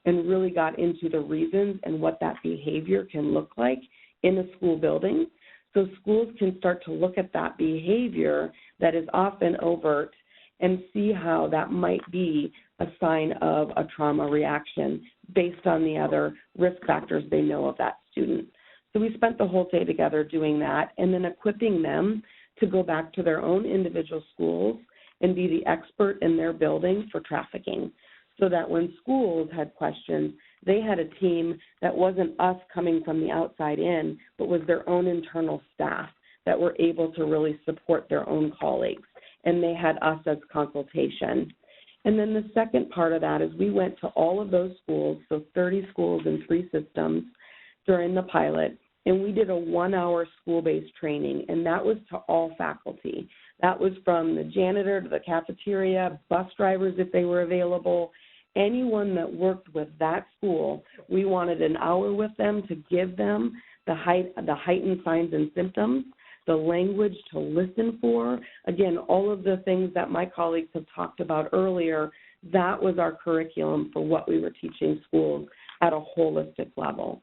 and really got into the reasons and what that behavior can look like in a school building. So schools can start to look at that behavior that is often overt and see how that might be a sign of a trauma reaction based on the other risk factors they know of that student. So we spent the whole day together doing that and then equipping them to go back to their own individual schools and be the expert in their building for trafficking, so that when schools had questions, they had a team that wasn't us coming from the outside in, but was their own internal staff that were able to really support their own colleagues, and they had us as consultation. And then the second part of that is we went to all of those schools, so 30 schools in 3 systems during the pilot, and we did a 1-hour school-based training, and that was to all faculty. That was from the janitor to the cafeteria, bus drivers if they were available, anyone that worked with that school, we wanted an hour with them to give them the heightened signs and symptoms, the language to listen for. Again, all of the things that my colleagues have talked about earlier, that was our curriculum for what we were teaching schools at a holistic level.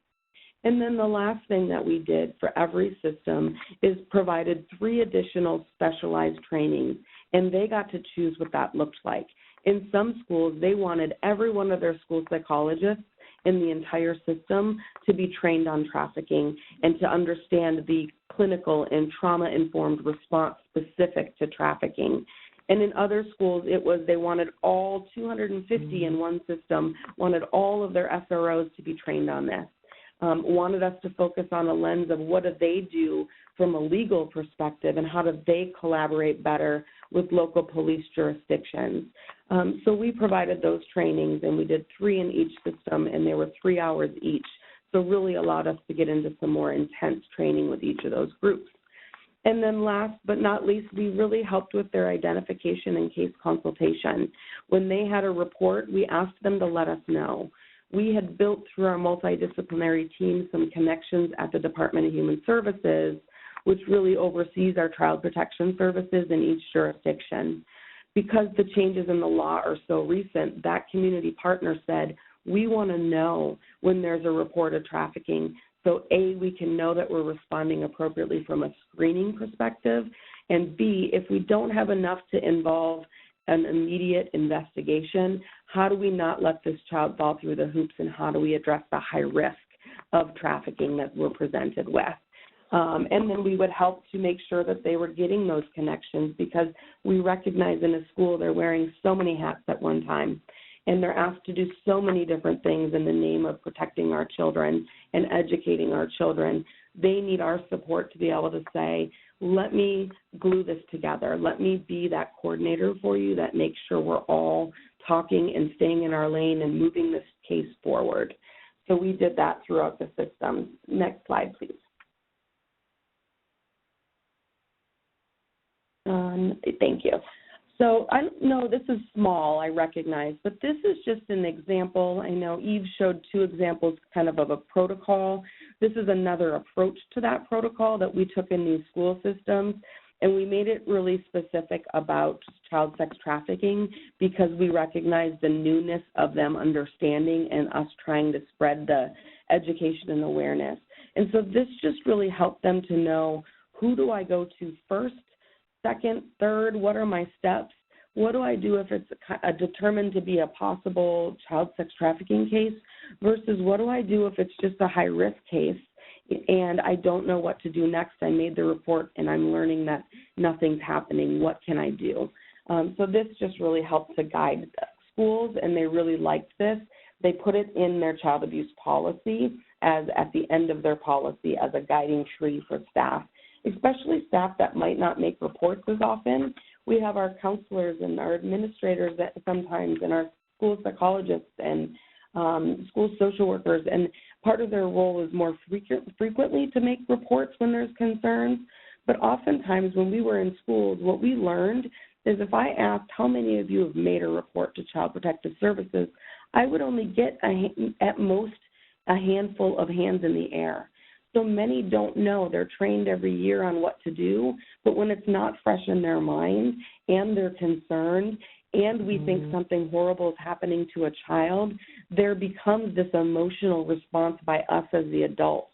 And then the last thing that we did for every system is provided 3 additional specialized trainings, and they got to choose what that looked like. In some schools, they wanted every one of their school psychologists in the entire system to be trained on trafficking and to understand the clinical and trauma-informed response specific to trafficking. And in other schools, it was they wanted all 250 in one system, wanted all of their SROs to be trained on this. Wanted us to focus on a lens of what do they do from a legal perspective and how do they collaborate better with local police jurisdictions. So we provided those trainings, and we did 3 in each system, and they were 3 hours each. So really allowed us to get into some more intense training with each of those groups. And then last but not least, we really helped with their identification and case consultation. When they had a report, we asked them to let us know. We had built through our multidisciplinary team some connections at the Department of Human Services, which really oversees our child protection services in each jurisdiction. Because the changes in the law are so recent, that community partner said, we want to know when there's a report of trafficking, so A, we can know that we're responding appropriately from a screening perspective, and B, if we don't have enough to involve an immediate investigation, how do we not let this child fall through the hoops, and how do we address the high risk of trafficking that we're presented with? And then we would help to make sure that they were getting those connections, because we recognize in a school they're wearing so many hats at one time, and they're asked to do so many different things in the name of protecting our children and educating our children. They need our support to be able to say, let me glue this together. Let me be that coordinator for you that makes sure we're all talking and staying in our lane and moving this case forward. So we did that throughout the system. Next slide, please. Thank you. So I know this is small, I recognize, but this is just an example. I know Eve showed 2 examples kind of a protocol. This is another approach to that protocol that we took in these school systems, and we made it really specific about child sex trafficking because we recognize the newness of them understanding and us trying to spread the education and awareness. And so this just really helped them to know, who do I go to first, second, third, what are my steps? What do I do if it's determined to be a possible child sex trafficking case versus what do I do if it's just a high-risk case and I don't know what to do next? I made the report and I'm learning that nothing's happening. What can I do? So this just really helped to guide schools, and they really liked this. They put it in their child abuse policy as at the end of their policy as a guiding tree for staff, especially staff that might not make reports as often. We have our counselors and our administrators that sometimes, and our school psychologists and school social workers, and part of their role is more frequently to make reports when there's concerns. But oftentimes when we were in schools, what we learned is if I asked how many of you have made a report to Child Protective Services, I would only get at most a handful of hands in the air. So many don't know. They're trained every year on what to do, but when it's not fresh in their mind and they're concerned and we think something horrible is happening to a child, there becomes this emotional response by us as the adults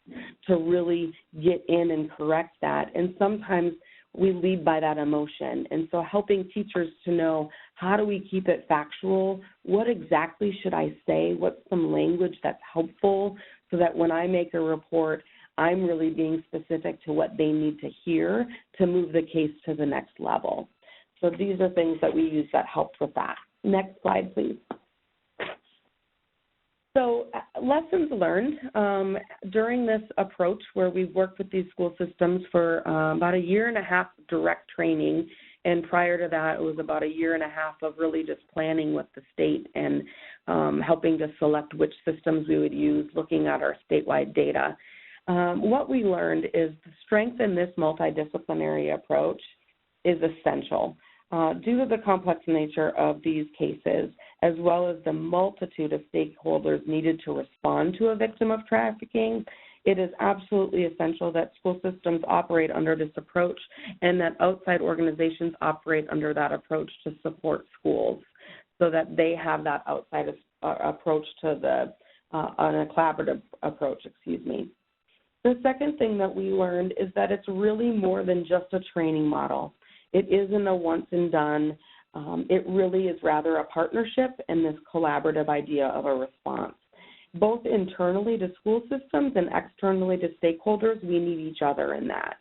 to really get in and correct that. And sometimes we lead by that emotion. And so helping teachers to know, how do we keep it factual? What exactly should I say? What's some language that's helpful so that when I make a report, I'm really being specific to what they need to hear to move the case to the next level. So these are things that we use that help with that. Next slide, please. So lessons learned during this approach where we've worked with these school systems for about 1.5 years of direct training, and prior to that it was about 1.5 years of really just planning with the state and helping to select which systems we would use, looking at our statewide data. What we learned is the strength in this multidisciplinary approach is essential. Due to the complex nature of these cases, as well as the multitude of stakeholders needed to respond to a victim of trafficking, it is absolutely essential that school systems operate under this approach and that outside organizations operate under that approach to support schools so that they have that outside approach to the, on a collaborative approach, The second thing that we learned is that it's really more than just a training model. It isn't a once and done. It really is rather a partnership and this collaborative idea of a response. Both internally to school systems and externally to stakeholders, we need each other in that.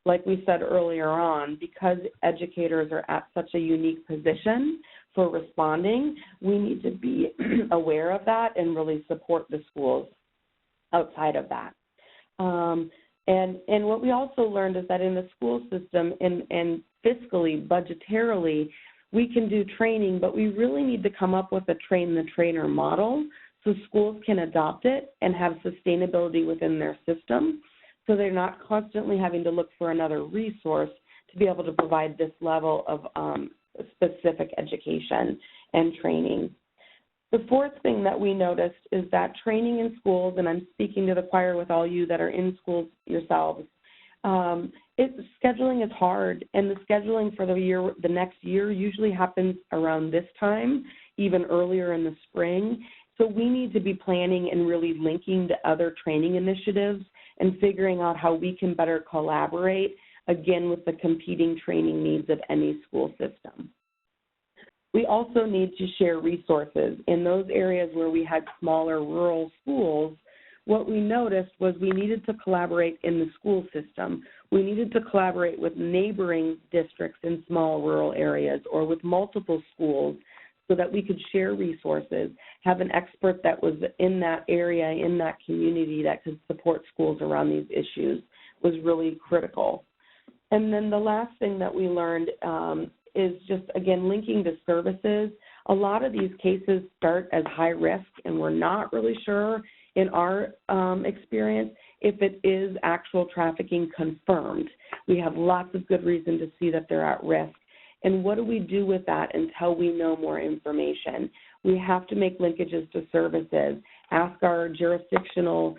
Like we said earlier on, because educators are at such a unique position for responding, we need to be aware of that and really support the schools outside of that. And what we also learned is that in the school system and fiscally, budgetarily, we can do training, but we really need to come up with a train-the-trainer model so schools can adopt it and have sustainability within their system so they're not constantly having to look for another resource to be able to provide this level of specific education and training. The fourth thing that we noticed is that training in schools, and I'm speaking to the choir with all you that are in schools yourselves, scheduling is hard, and the scheduling for the next year usually happens around this time, even earlier in the spring. So we need to be planning and really linking to other training initiatives and figuring out how we can better collaborate, again, with the competing training needs of any school system. We also need to share resources. In those areas where we had smaller rural schools, what we noticed was we needed to collaborate in the school system. We needed to collaborate with neighboring districts in small rural areas or with multiple schools so that we could share resources, have an expert that was in that area, in that community that could support schools around these issues was really critical. And then the last thing that we learned is just, again, linking to services. A lot of these cases start as high risk, and we're not really sure in our experience if it is actual trafficking confirmed. We have lots of good reason to see that they're at risk. And what do we do with that until we know more information? We have to make linkages to services, ask our jurisdictional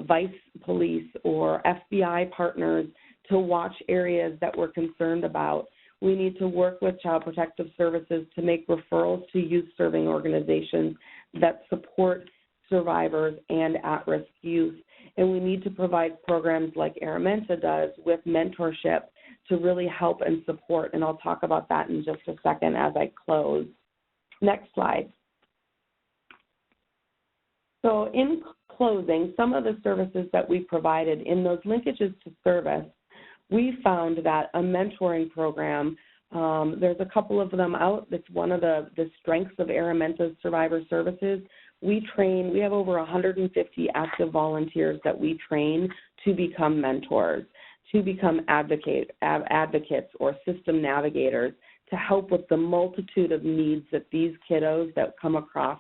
vice police or FBI partners to watch areas that we're concerned about. We need to work with Child Protective Services to make referrals to youth-serving organizations that support survivors and at-risk youth. And we need to provide programs like Aramenta does with mentorship to really help and support. And I'll talk about that in just a second as I close. Next slide. So in closing, some of the services that we provided in those linkages to service, we found that a mentoring program, there's a couple of them out. That's one of the strengths of Aramenta's Survivor Services. We have over 150 active volunteers that we train to become mentors, to become advocates or system navigators to help with the multitude of needs that these kiddos that come across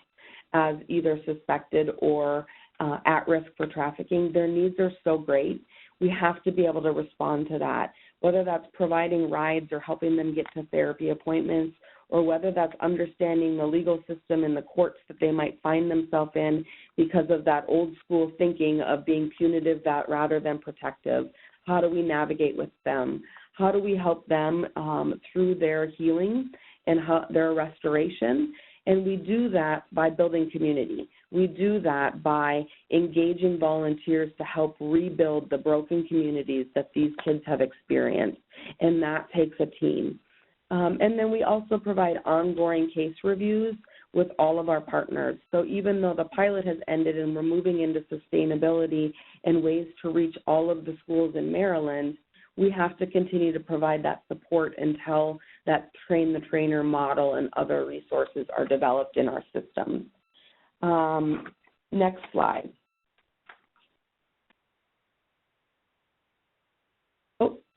as either suspected or at risk for trafficking, their needs are so great. We have to be able to respond to that, whether that's providing rides or helping them get to therapy appointments, or whether that's understanding the legal system and the courts that they might find themselves in because of that old school thinking of being punitive rather than protective. How do we navigate with them? How do we help them through their healing and their restoration? And we do that by building community. We do that by engaging volunteers to help rebuild the broken communities that these kids have experienced, and that takes a team. And then we also provide ongoing case reviews with all of our partners. So even though the pilot has ended and we're moving into sustainability and ways to reach all of the schools in Maryland, we have to continue to provide that support until that train-the-trainer model and other resources are developed in our systems. Next slide.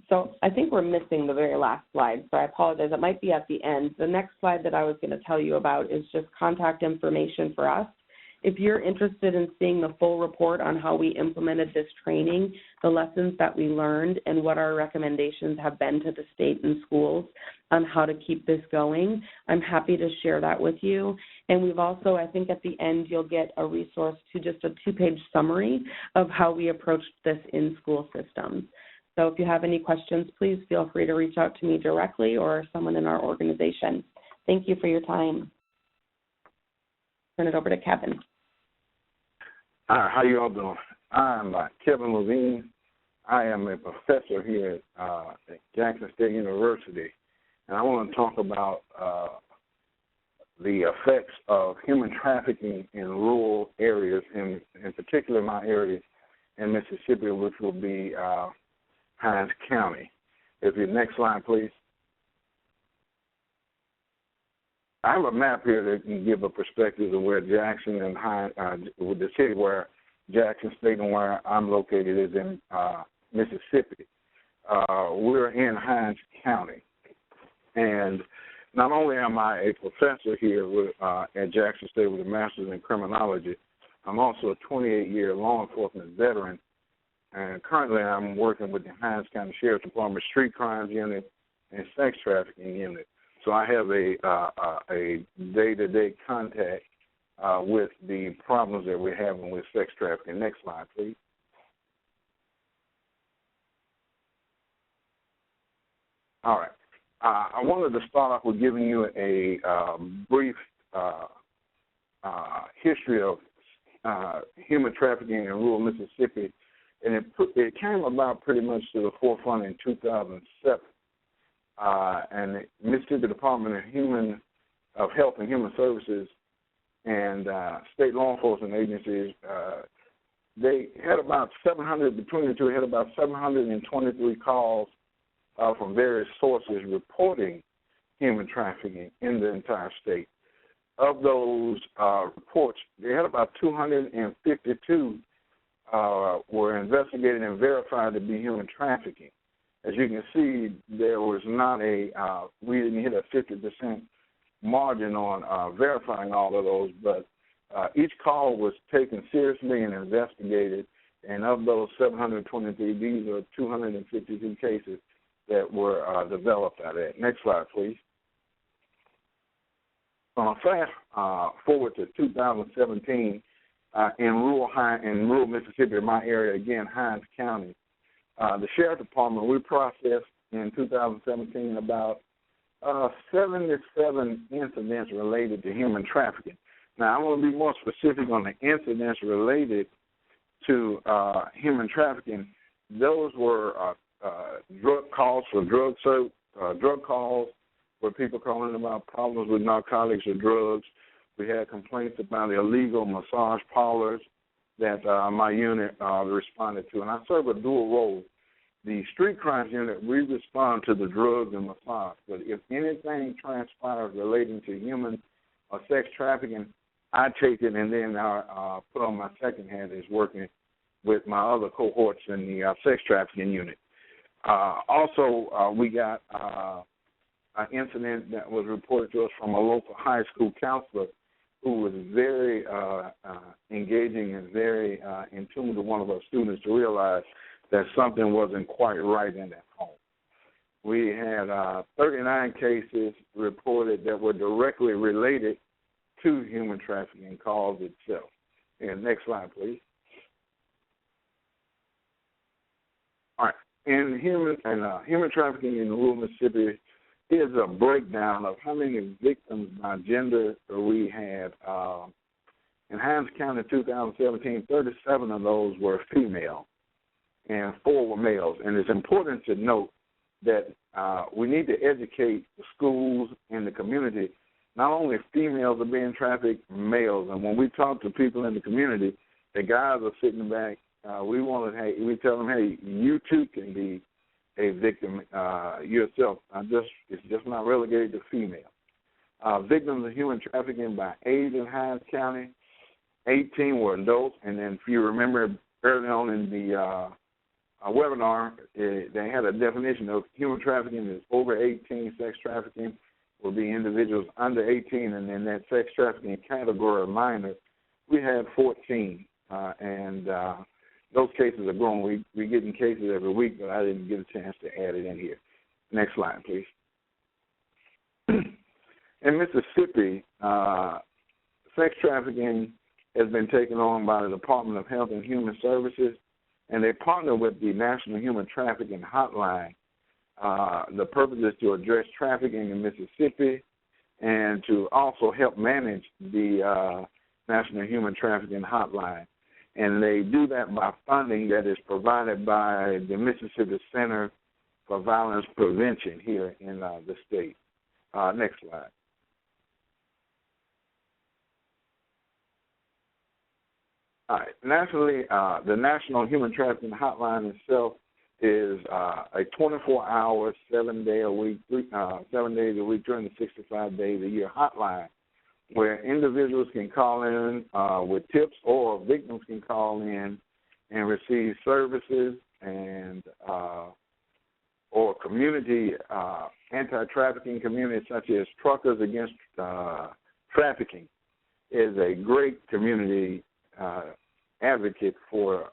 So I think we're missing the very last slide, so I apologize. It might be at the end. The next slide that I was going to tell you about is just contact information for us. If you're interested in seeing the full report on how we implemented this training, the lessons that we learned, and what our recommendations have been to the state and schools, on how to keep this going, I'm happy to share that with you. And we've also, I think at the end, you'll get a resource to just a 2-page summary of how we approached this in school systems. So if you have any questions, please feel free to reach out to me directly or someone in our organization. Thank you for your time. Turn it over to Kevin. Hi, how you all doing? I'm Kevin Levine. I am a professor here at Jackson State University, and I want to talk about the effects of human trafficking in rural areas, in particular my area in Mississippi, which will be Hinds County. If you next slide, please. I have a map here that can give a perspective of where Jackson and with the city where Jackson State and where I'm located is in Mississippi. We're in Hinds County, and not only am I a professor here at Jackson State with a master's in criminology, I'm also a 28-year law enforcement veteran, and currently I'm working with the Hinds County Sheriff's Department Street Crimes Unit and Sex Trafficking Unit. So I have a day-to-day contact with the problems that we're having with sex trafficking. Next slide, please. All right. I wanted to start off with giving you a brief history of human trafficking in rural Mississippi, and it came about pretty much to the forefront in 2007. And the Mississippi Department of Health and Human Services and state law enforcement agencies, they had about 700, between the two, had about 723 calls from various sources reporting human trafficking in the entire state. Of those reports, they had about 252 were investigated and verified to be human trafficking. As you can see, there was not we didn't hit a 50% margin on verifying all of those, but each call was taken seriously and investigated, and of those 723, these are 252 cases that were developed out of that. Next slide, please. Fast forward to 2017, in rural Mississippi, my area, again, Hinds County, the Sheriff Department, we processed in 2017 about 77 incidents related to human trafficking. Now, I want to be more specific on the incidents related to human trafficking. Those were drug calls for drug calls where people calling about problems with narcotics or drugs. We had complaints about illegal massage parlors that my unit responded to. And I serve a dual role. The street crimes unit, we respond to the drugs and massage. But if anything transpires relating to human or sex trafficking, I take it and then put on my second hat is working with my other cohorts in the sex trafficking unit. Also, we got an incident that was reported to us from a local high school counselor who was very engaging and very in tune with one of our students to realize that something wasn't quite right in that home. We had 39 cases reported that were directly related to human trafficking calls itself. And next slide, please. All right. In human trafficking in rural Mississippi, here's a breakdown of how many victims by gender we had. In Hinds County 2017, 37 of those were female and 4 were males. And it's important to note that we need to educate the schools and the community. Not only females are being trafficked, males. And when we talk to people in the community, the guys are sitting back. We tell them, hey, you too can be a victim yourself. It's just not relegated to female. Victims of human trafficking by age in Hinds County, 18 were adults. And then if you remember early on in the webinar, they had a definition of human trafficking is over 18. Sex trafficking will be individuals under 18, and in that sex trafficking category of minors, we had 14, and those cases are growing. We're getting cases every week, but I didn't get a chance to add it in here. Next slide, please. In Mississippi, sex trafficking has been taken on by the Department of Health and Human Services, and they partner with the National Human Trafficking Hotline. The purpose is to address trafficking in Mississippi and to also help manage the National Human Trafficking Hotline. And they do that by funding that is provided by the Mississippi Center for Violence Prevention here in the state. Next slide. All right. Nationally, the National Human Trafficking Hotline itself is a 24-hour, 7 days a week, 7 days a week during the 65 days a year hotline, where individuals can call in with tips, or victims can call in and receive services, and or community anti-trafficking communities such as Truckers Against Trafficking is a great community advocate for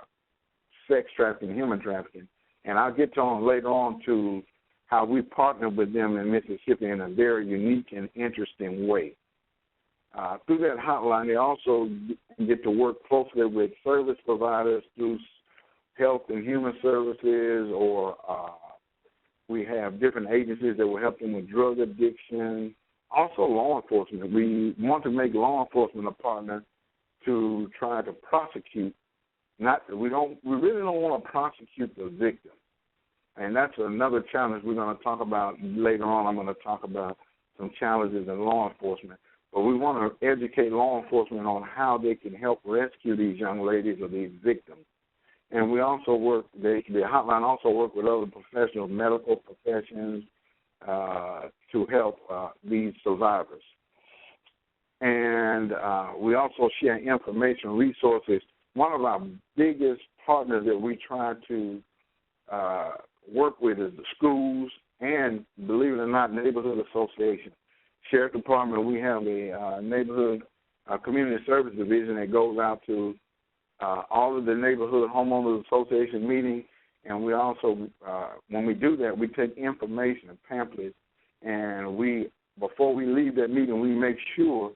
sex trafficking, human trafficking. And I'll get on later on to how we partner with them in Mississippi in a very unique and interesting way. Through that hotline, they also get to work closely with service providers through health and human services, or we have different agencies that will help them with drug addiction. Also, law enforcement. We want to make law enforcement a partner to try to prosecute. We really don't want to prosecute the victim, and that's another challenge we're going to talk about later on. I'm going to talk about some challenges in law enforcement, but we want to educate law enforcement on how they can help rescue these young ladies or these victims. And we also work. The hotline also work with other professionals, medical professions, to help these survivors. And we also share information, resources. One of our biggest partners that we try to work with is the schools and, believe it or not, neighborhood associations. Sheriff Department, we have a neighborhood community service division that goes out to all of the neighborhood homeowners association meetings, and we also, when we do that, we take information and pamphlets, and before we leave that meeting, we make sure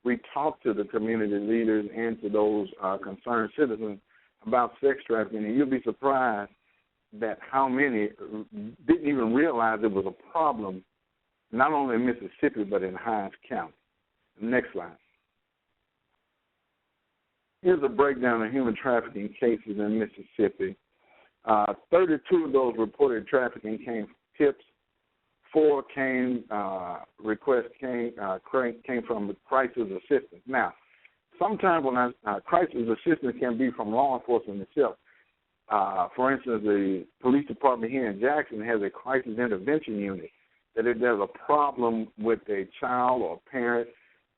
we talk to the community leaders and to those concerned citizens about sex trafficking, and you'll be surprised that how many didn't even realize it was a problem, not only in Mississippi but in Hinds County. Next slide. Here's a breakdown of human trafficking cases in Mississippi. 32 of those reported trafficking came from tips. 4 requests came from the crisis assistance. Now, sometimes when crisis assistance can be from law enforcement itself. For instance, the police department here in Jackson has a crisis intervention unit. That if there's a problem with a child or parent,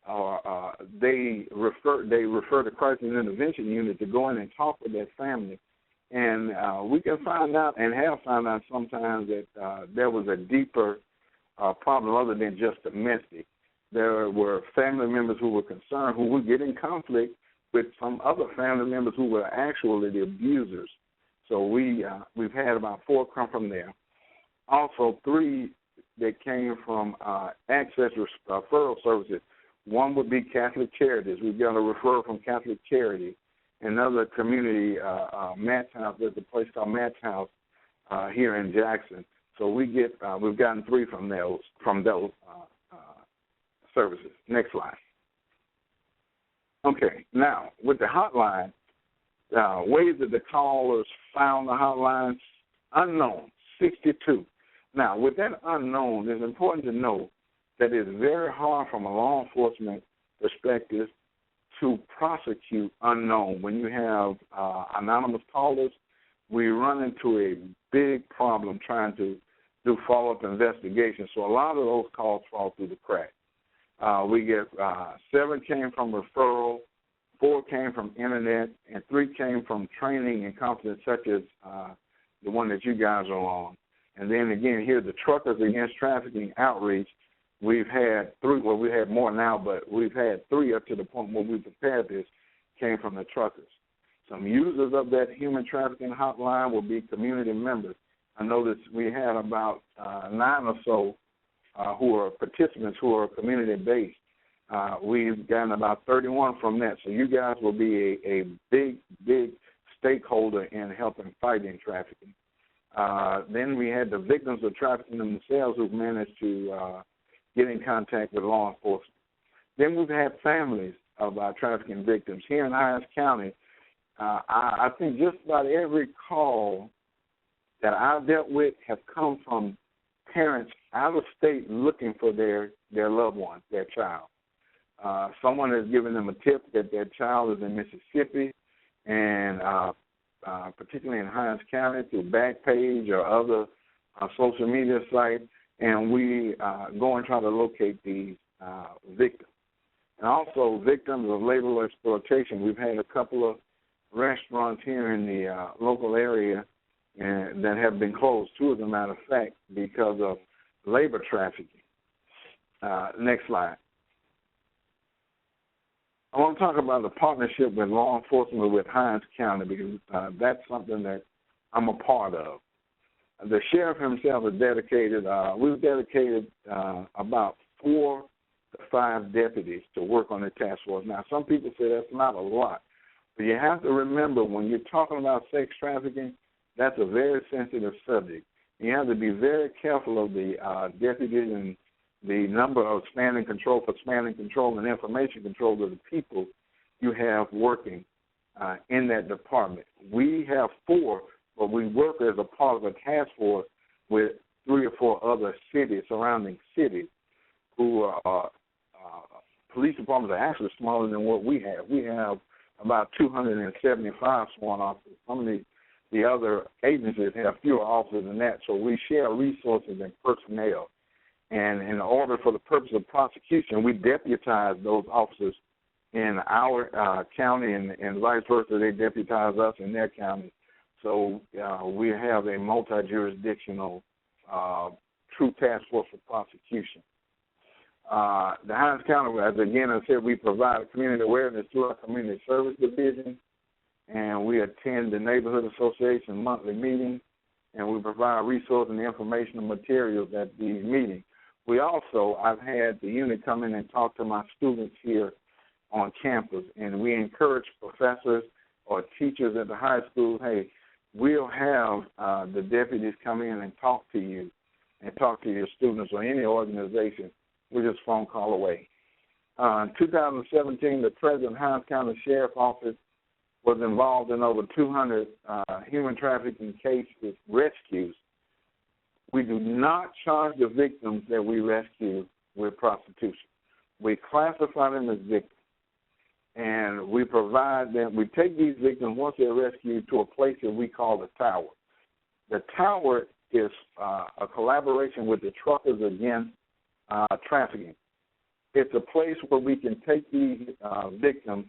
or they refer the crisis intervention unit to go in and talk with that family. And we can find out, and have found out sometimes, that there was a deeper problem other than just domestic. There were family members who were concerned, who would get in conflict with some other family members who were actually the abusers. So we've had about 4 come from there. Also, 3 that came from Access Referral Services. One would be Catholic Charities. We've got a referral from Catholic Charity. Another community, Matt's House. There's a place called Matt's House here in Jackson. So we've gotten 3 from those services. Next slide. Okay, now with the hotline, ways that the callers found the hotline, unknown, 62. Now, with that unknown, it's important to know that it's very hard from a law enforcement perspective to prosecute unknown. When you have anonymous callers, we run into a big problem trying to do follow-up investigations. So a lot of those calls fall through the cracks. We get 7 came from referral, 4 came from internet, and 3 came from training and conferences such as the one that you guys are on. And then again, here, the Truckers Against Trafficking outreach, we've had 3, well, we have more now, but we've had 3 up to the point where we prepared this, came from the truckers. Some users of that human trafficking hotline will be community members. I noticed we had about 9 or so who are participants who are community-based. We've gotten about 31 from that. So you guys will be a big, big stakeholder in helping fighting trafficking. Then we had the victims of trafficking themselves who've managed to get in contact with law enforcement. Then we've had families of our trafficking victims. Here in Hinds County, I think just about every call that I've dealt with have come from parents out of state looking for their loved one, their child. Someone has given them a tip that their child is in Mississippi, and particularly in Hinds County through Backpage or other social media sites, and we go and try to locate these victims. And also victims of labor exploitation. We've had a couple of restaurants here in the local area that have been closed, two as a matter of fact, because of labor trafficking. Next slide. I want to talk about the partnership with law enforcement with Hinds County because that's something that I'm a part of. The sheriff himself is dedicated, we've dedicated about 4 to 5 deputies to work on the task force. Now, some people say that's not a lot, but you have to remember when you're talking about sex trafficking, that's a very sensitive subject. You have to be very careful of the deputies and the number of span and control and information control of the people you have working in that department. We have 4, but we work as a part of a task force with 3 or 4 other cities, surrounding cities, who are police departments are actually smaller than what we have. We have about 275 sworn officers. Some of the other agencies have fewer officers than that, so we share resources and personnel. And in order for the purpose of prosecution, we deputize those officers in our county, and vice versa, they deputize us in their county. So we have a multi-jurisdictional true task force for prosecution. The Hinds County, as again I said, we provide community awareness through our community service division, and we attend the Neighborhood Association monthly meetings, and we provide resources and informational materials at these meetings. We also, I've had the unit come in and talk to my students here on campus, and we encourage professors or teachers at the high school, hey, we'll have the deputies come in and talk to you and talk to your students or any organization. We're just a phone call away. In 2017, the president of Hinds County Sheriff's Office was involved in over 200 human trafficking cases, rescues. We do not charge the victims that we rescue with prostitution. We classify them as victims, and we provide them. We take these victims once they're rescued to a place that we call the Tower. The Tower is a collaboration with the Truckers Against Trafficking. It's a place where we can take these victims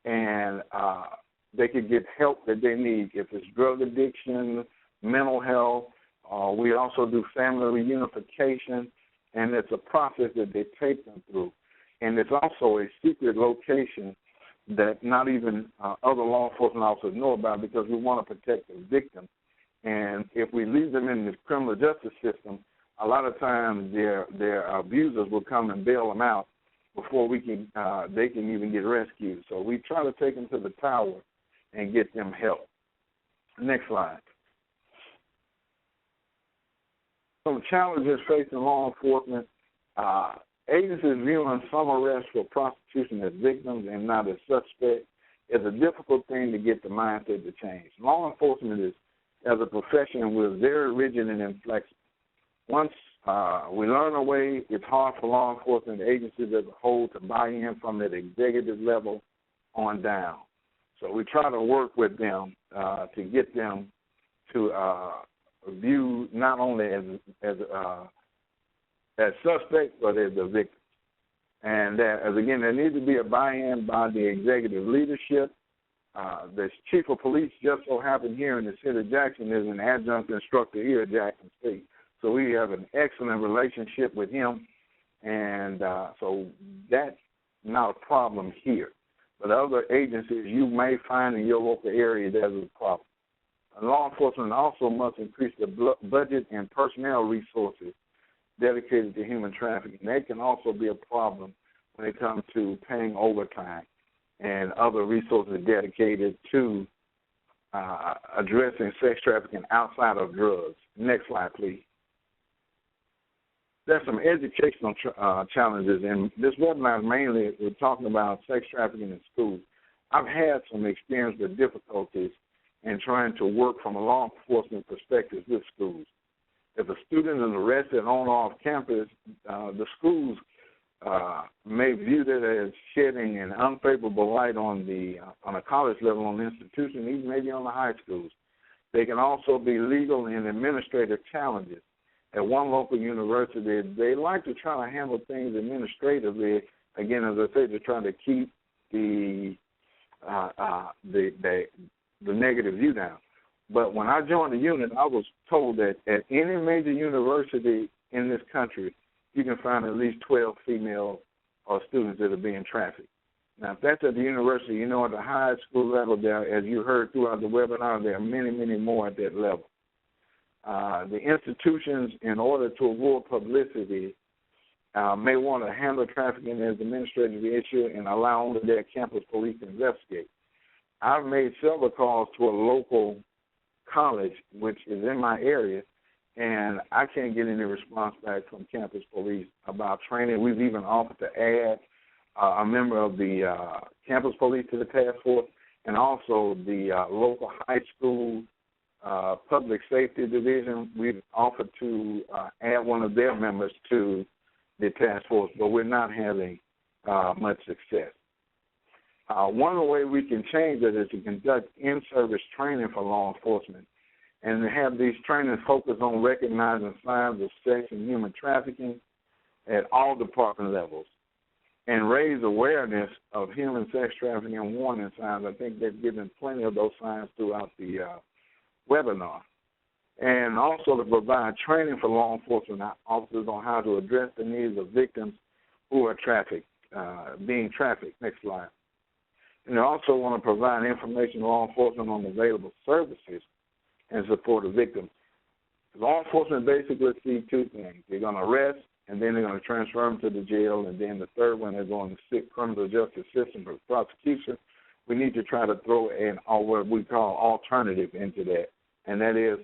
and they can get help that they need. If it's drug addiction, mental health, we also do family reunification, and it's a process that they take them through. And it's also a secret location that not even other law enforcement officers know about because we want to protect the victim. And if we leave them in the criminal justice system, a lot of times their abusers will come and bail them out before they can even get rescued. So we try to take them to the Tower and get them help. Next slide. Some challenges facing law enforcement. Agencies viewing some arrests for prostitution as victims and not as suspects is a difficult thing to get the mindset to change. Law enforcement is, as a profession, we're very rigid and inflexible. Once we learn a way, it's hard for law enforcement agencies as a whole to buy in from that executive level on down. So we try to work with them to get them to view not only as suspects but as a victim. And again, there needs to be a buy-in by the executive leadership. The chief of police just so happened here in the city of Jackson is an adjunct instructor here at Jackson State. So we have an excellent relationship with him, and so that's not a problem here. But other agencies you may find in your local area that is a problem. Law enforcement also must increase the budget and personnel resources dedicated to human trafficking. That can also be a problem when it comes to paying overtime and other resources dedicated to addressing sex trafficking outside of drugs. Next slide, please. There's some educational challenges, and this webinar mainly we're talking about sex trafficking in schools. I've had some experience with difficulties in trying to work from a law enforcement perspective with schools. If a student is arrested on or off campus, the schools may view that as shedding an unfavorable light on a college level, on the institution, even maybe on the high schools. They can also be legal and administrative challenges. At one local university, they like to try to handle things administratively. Again, as I said, they're trying to keep the negative view down. But when I joined the unit, I was told that at any major university in this country, you can find at least 12 female students that are being trafficked. Now, if that's at the university, you know, at the high school level there, as you heard throughout the webinar, there are many, many more at that level. The institutions, in order to avoid publicity, may want to handle trafficking as an administrative issue and allow only their campus police to investigate. I've made several calls to a local college, which is in my area, and I can't get any response back from campus police about training. We've even offered to add a member of the campus police to the task force, and also the local high school public safety division. We've offered to add one of their members to the task force, but we're not having much success. One of the ways we can change it is to conduct in-service training for law enforcement and to have these trainings focus on recognizing signs of sex and human trafficking at all department levels and raise awareness of human sex trafficking and warning signs. I think they've given plenty of those signs throughout the webinar. And also to provide training for law enforcement officers on how to address the needs of victims who are being trafficked. Next slide. And they also want to provide information to law enforcement on available services and support of victims. Law enforcement basically see two things. They're going to arrest, and then they're going to transfer them to the jail, and then the third one, they're going to seek criminal justice system for prosecution. We need to try to throw in what we call alternative into that, and that is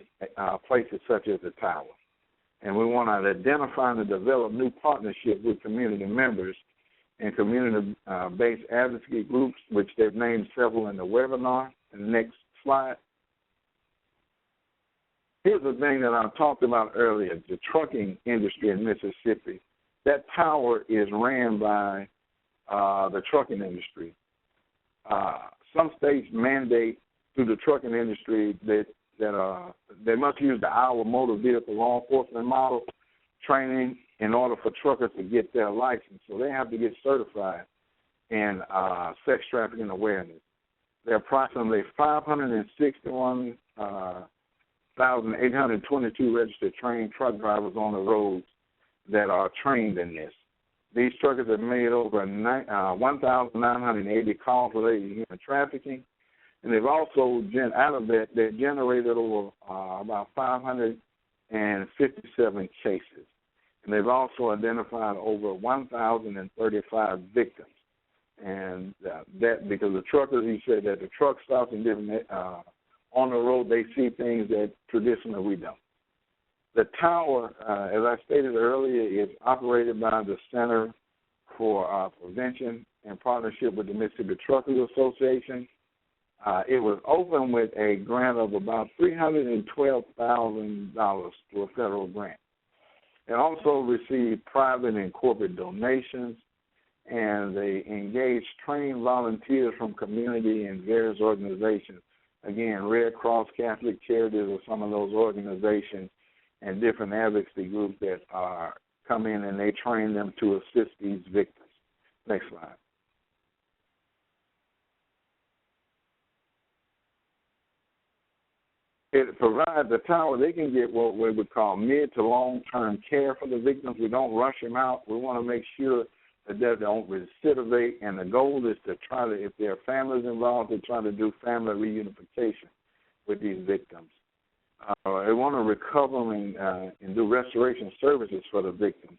places such as the Tower. And we want to identify and develop new partnerships with community members and community-based advocacy groups, which they've named several in the webinar. And the next slide. Here's the thing that I talked about earlier, the trucking industry in Mississippi. That tower is ran by the trucking industry. Some states mandate through the trucking industry that they must use the Iowa Motor Vehicle Law Enforcement Model training in order for truckers to get their license. So they have to get certified in sex trafficking awareness. There are approximately 561,822 registered trained truck drivers on the roads that are trained in this. These truckers have made over 1,980 calls related to human trafficking, and they've also, out of that, they've generated over about 557 cases. And they've also identified over 1,035 victims. And that, because the truckers, he said that the truck stops and different on the road, they see things that traditionally we don't. The tower, as I stated earlier, is operated by the Center for Prevention in partnership with the Mississippi Truckers Association. It was opened with a grant of about $312,000 through a federal grant. It also received private and corporate donations, and they engaged trained volunteers from community and various organizations. Again, Red Cross, Catholic Charities are some of those organizations, and different advocacy groups that come in and they train them to assist these victims. Next slide. It provides the tower, they can get what we would call mid to long-term care for the victims. We don't rush them out. We want to make sure that they don't recidivate, and the goal is to try to, if there are families involved, to try to do family reunification with these victims. They want to recover and do restoration services for the victims,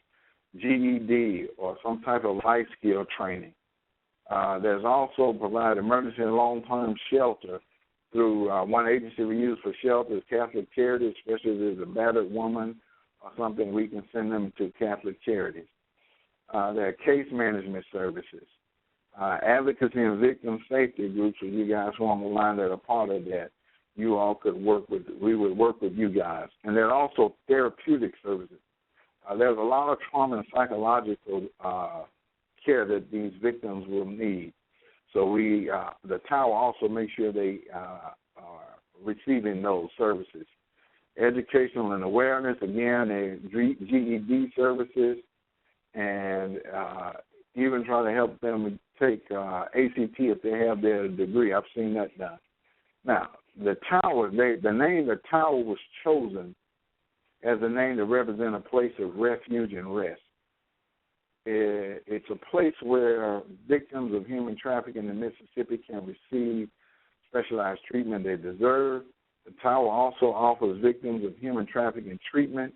GED or some type of life skill training. There's also provide emergency and long-term shelter through one agency we use for shelter is Catholic Charities, especially if there's a battered woman or something, we can send them to Catholic Charities. There are case management services, advocacy and victim safety groups, if you guys who are on the line that are part of that, you all could work with, we would work with you guys. And there are also therapeutic services. There's a lot of trauma and psychological care that these victims will need. So we, the tower also makes sure they are receiving those services. Educational and awareness, again, GED services, and even try to help them take ACT if they have their degree. I've seen that done. Now, the tower, the name the tower was chosen as a name to represent a place of refuge and rest. It's a place where victims of human trafficking in Mississippi can receive specialized treatment they deserve. The tower also offers victims of human trafficking treatment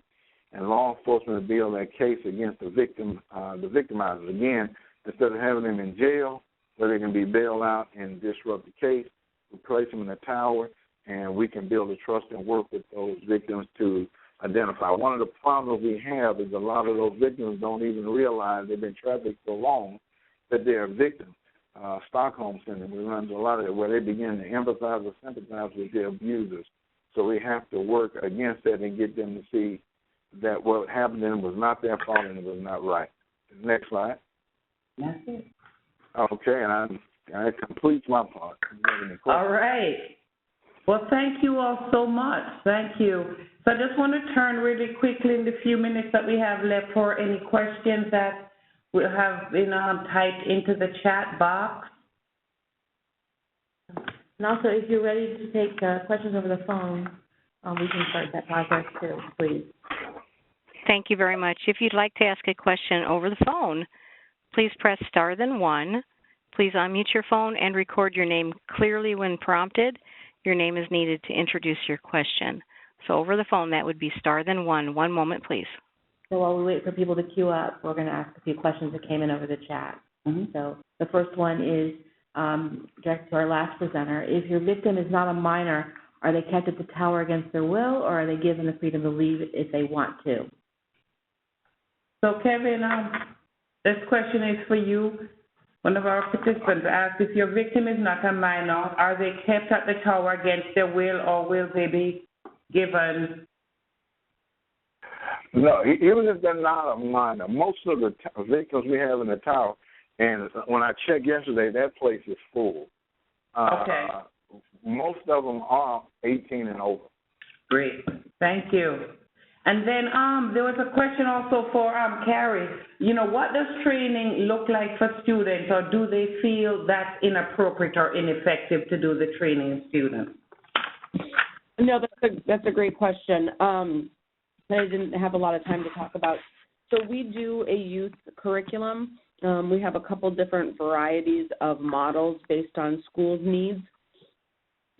and law enforcement to build their case against the victimizers. Again, instead of having them in jail where they can be bailed out and disrupt the case, we place them in the tower and we can build a trust and work with those victims to identify. One of the problems we have is a lot of those victims don't even realize they've been trafficked so long that they're a victim. Stockholm Syndrome, we run into a lot of it where they begin to empathize or sympathize with their abusers. So we have to work against that and get them to see that what happened to them was not their fault and it was not right. Next slide. That's it. Okay, and I complete my part. All right. Well, thank you all so much. Thank you. So I just want to turn really quickly in the few minutes that we have left for any questions that we have been typed into the chat box. And also, if you're ready to take questions over the phone, we can start that process too, please. Thank you very much. If you'd like to ask a question over the phone, please press star then 1. Please unmute your phone and record your name clearly when prompted. Your name is needed to introduce your question. So over the phone, that would be star then 1. One moment, please. So while we wait for people to queue up, we're going to ask a few questions that came in over the chat. Mm-hmm. So the first one is directed to our last presenter. If your victim is not a minor, are they kept at the tower against their will, or are they given the freedom to leave if they want to? So, Kevin, this question is for you. One of our participants asked, if your victim is not a minor, are they kept at the tower against their will, or will they be given? No, even if they're not a minor, most of the victims we have in the tower, and when I checked yesterday, that place is full. Okay. Most of them are 18 and over. Great. Thank you. And then there was a question also for Carrie. You know, what does training look like for students, or do they feel that's inappropriate or ineffective to do the training of students? No, that's a great question. I didn't have a lot of time to talk about. So we do a youth curriculum. We have a couple different varieties of models based on schools' needs.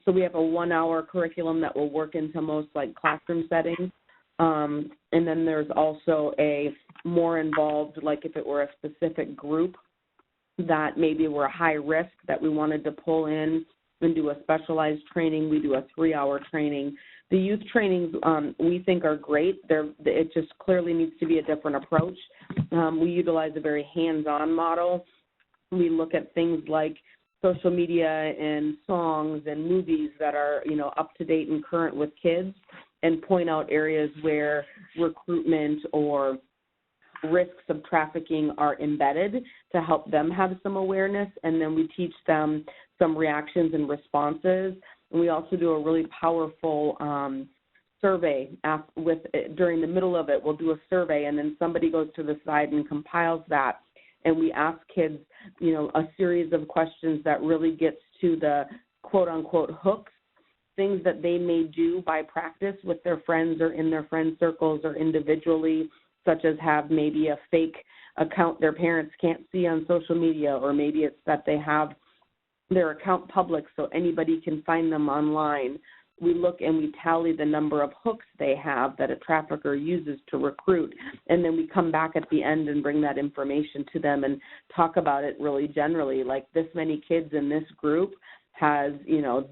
So we have a 1-hour curriculum that will work into most like classroom settings. And then there's also a more involved, like if it were a specific group that maybe were high risk that we wanted to pull in and do a specialized training, we do a 3-hour training. The youth trainings we think are great. It just clearly needs to be a different approach. We utilize a very hands-on model. We look at things like social media and songs and movies that are, up to date and current with kids, and point out areas where recruitment or risks of trafficking are embedded to help them have some awareness. And then we teach them some reactions and responses. And we also do a really powerful survey during the middle of it. We'll do a survey, and then somebody goes to the side and compiles that. And we ask kids, a series of questions that really gets to the quote-unquote hooks, things that they may do by practice with their friends or in their friend circles or individually, such as have maybe a fake account their parents can't see on social media, or maybe it's that they have their account public so anybody can find them online. we look and we tally the number of hooks they have that a trafficker uses to recruit, and then we come back at the end and bring that information to them and talk about it really generally, like this many kids in this group has,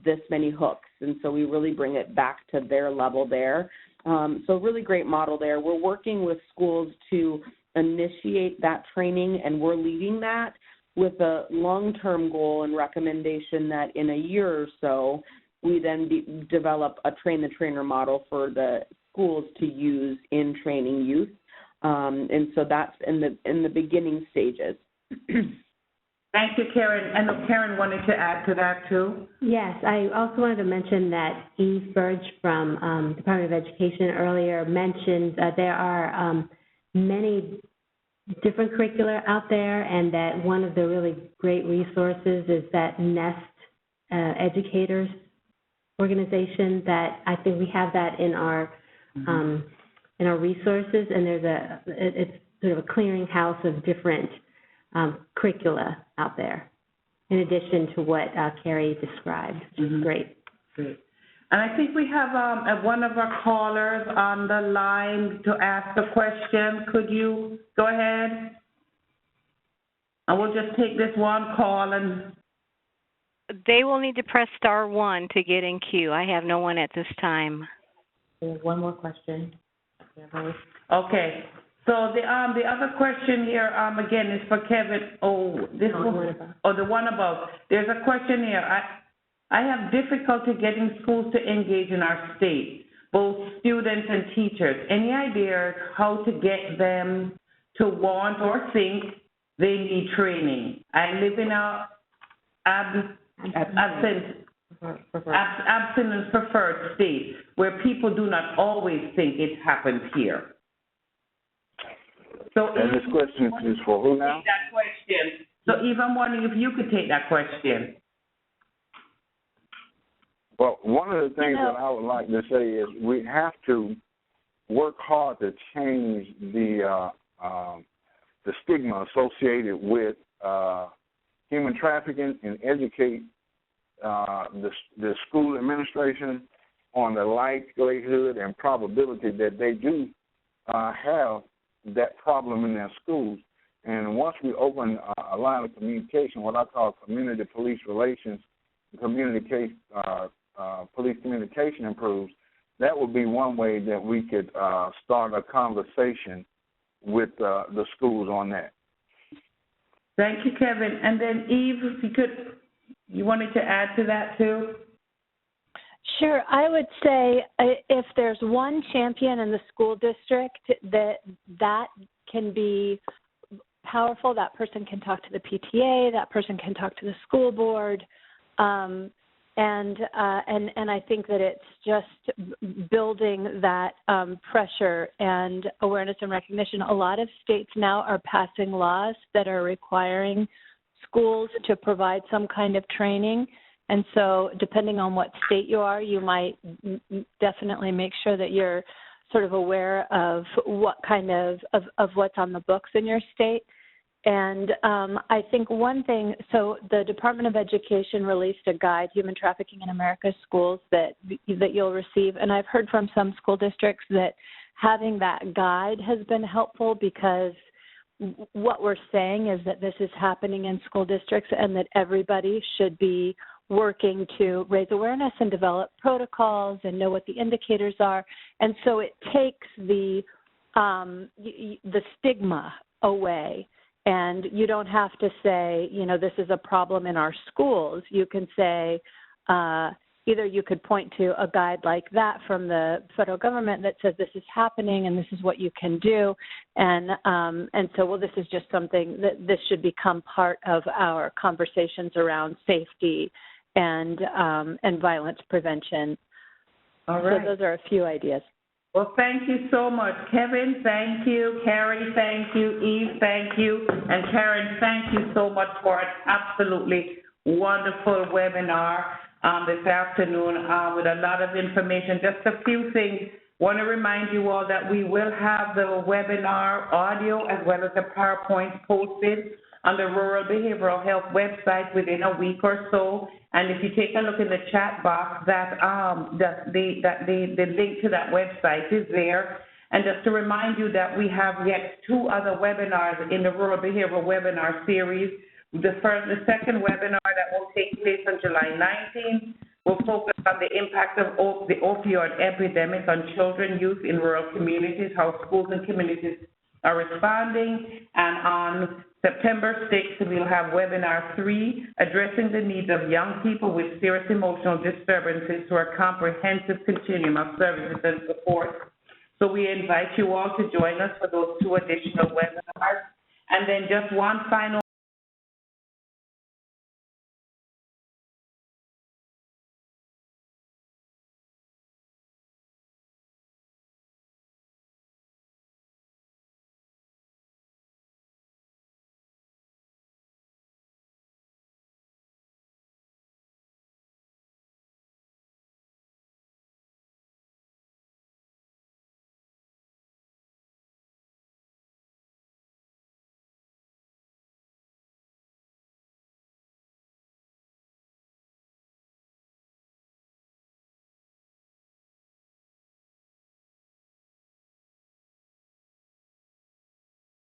this many hooks, and so we really bring it back to their level there. So really great model there. We're working with schools to initiate that training, and we're leading that with a long-term goal and recommendation that in a year or so, we then develop a train-the-trainer model for the schools to use in training youth. And so that's in the beginning stages. Thank you, Karen. I know Karen wanted to add to that, too. Yes, I also wanted to mention that Eve Burge from Department of Education earlier mentioned there are many different curricula out there, and that one of the really great resources is that Nest Educators organization. That I think we have that in our resources, and it's sort of a clearinghouse of different curricula out there, in addition to what Carrie described, which is great. Great. And I think we have one of our callers on the line to ask a question. Could you go ahead? And we'll just take this one call. And They will need to press star 1 to get in queue. I have no one at this time. There's one more question. Okay. So the other question here, again, is for Kevin. The one above. There's a question here. I have difficulty getting schools to engage in our state, both students and teachers. Any ideas how to get them to want or think they need training? I live in a abstinence preferred state where people do not always think it happens here. So and this question is for who now? Take that question. So Eve, I'm wondering if you could take that question. Well, one of the things that I would like to say is we have to work hard to change the stigma associated with human trafficking and educate the school administration on the likelihood and probability that they do have that problem in their schools. And once we open a line of communication, what I call community police relations, police communication improves, that would be one way that we could start a conversation with the schools on that. Thank you, Kevin. And then Eve, if you wanted to add to that too? Sure. I would say if there's one champion in the school district that can be powerful, that person can talk to the PTA, that person can talk to the school board, and I think that it's just building that pressure and awareness and recognition. A lot of states now are passing laws that are requiring schools to provide some kind of training. And so depending on what state you are, you might definitely make sure that you're sort of aware of what kind of what's on the books in your state. And I think one thing, so the Department of Education released a guide, Human Trafficking in America's Schools, that you'll receive. And I've heard from some school districts that having that guide has been helpful, because what we're saying is that this is happening in school districts and that everybody should be working to raise awareness and develop protocols and know what the indicators are. And so it takes the stigma away. And you don't have to say, this is a problem in our schools. You can say, either you could point to a guide like that from the federal government that says this is happening and this is what you can do. And so, this is just something that this should become part of our conversations around safety and violence prevention. All right. So those are a few ideas. Well, thank you so much. Kevin, thank you. Carrie, thank you. Eve, thank you. And Karen, thank you so much for an absolutely wonderful webinar this afternoon with a lot of information. Just a few things. Want to remind you all that we will have the webinar audio as well as the PowerPoint posted on the Rural Behavioral Health website within a week or so. And if you take a look in the chat box, the link to that website is there. And just to remind you that we have yet 2 other webinars in the Rural Behavioral Webinar Series. The second webinar that will take place on July 19th will focus on the impact of the opioid epidemic on children, youth in rural communities, how schools and communities are responding. And on September 6th, we'll have webinar 3, addressing the needs of young people with serious emotional disturbances through a comprehensive continuum of services and support. So we invite you all to join us for those 2 additional webinars. And then just one final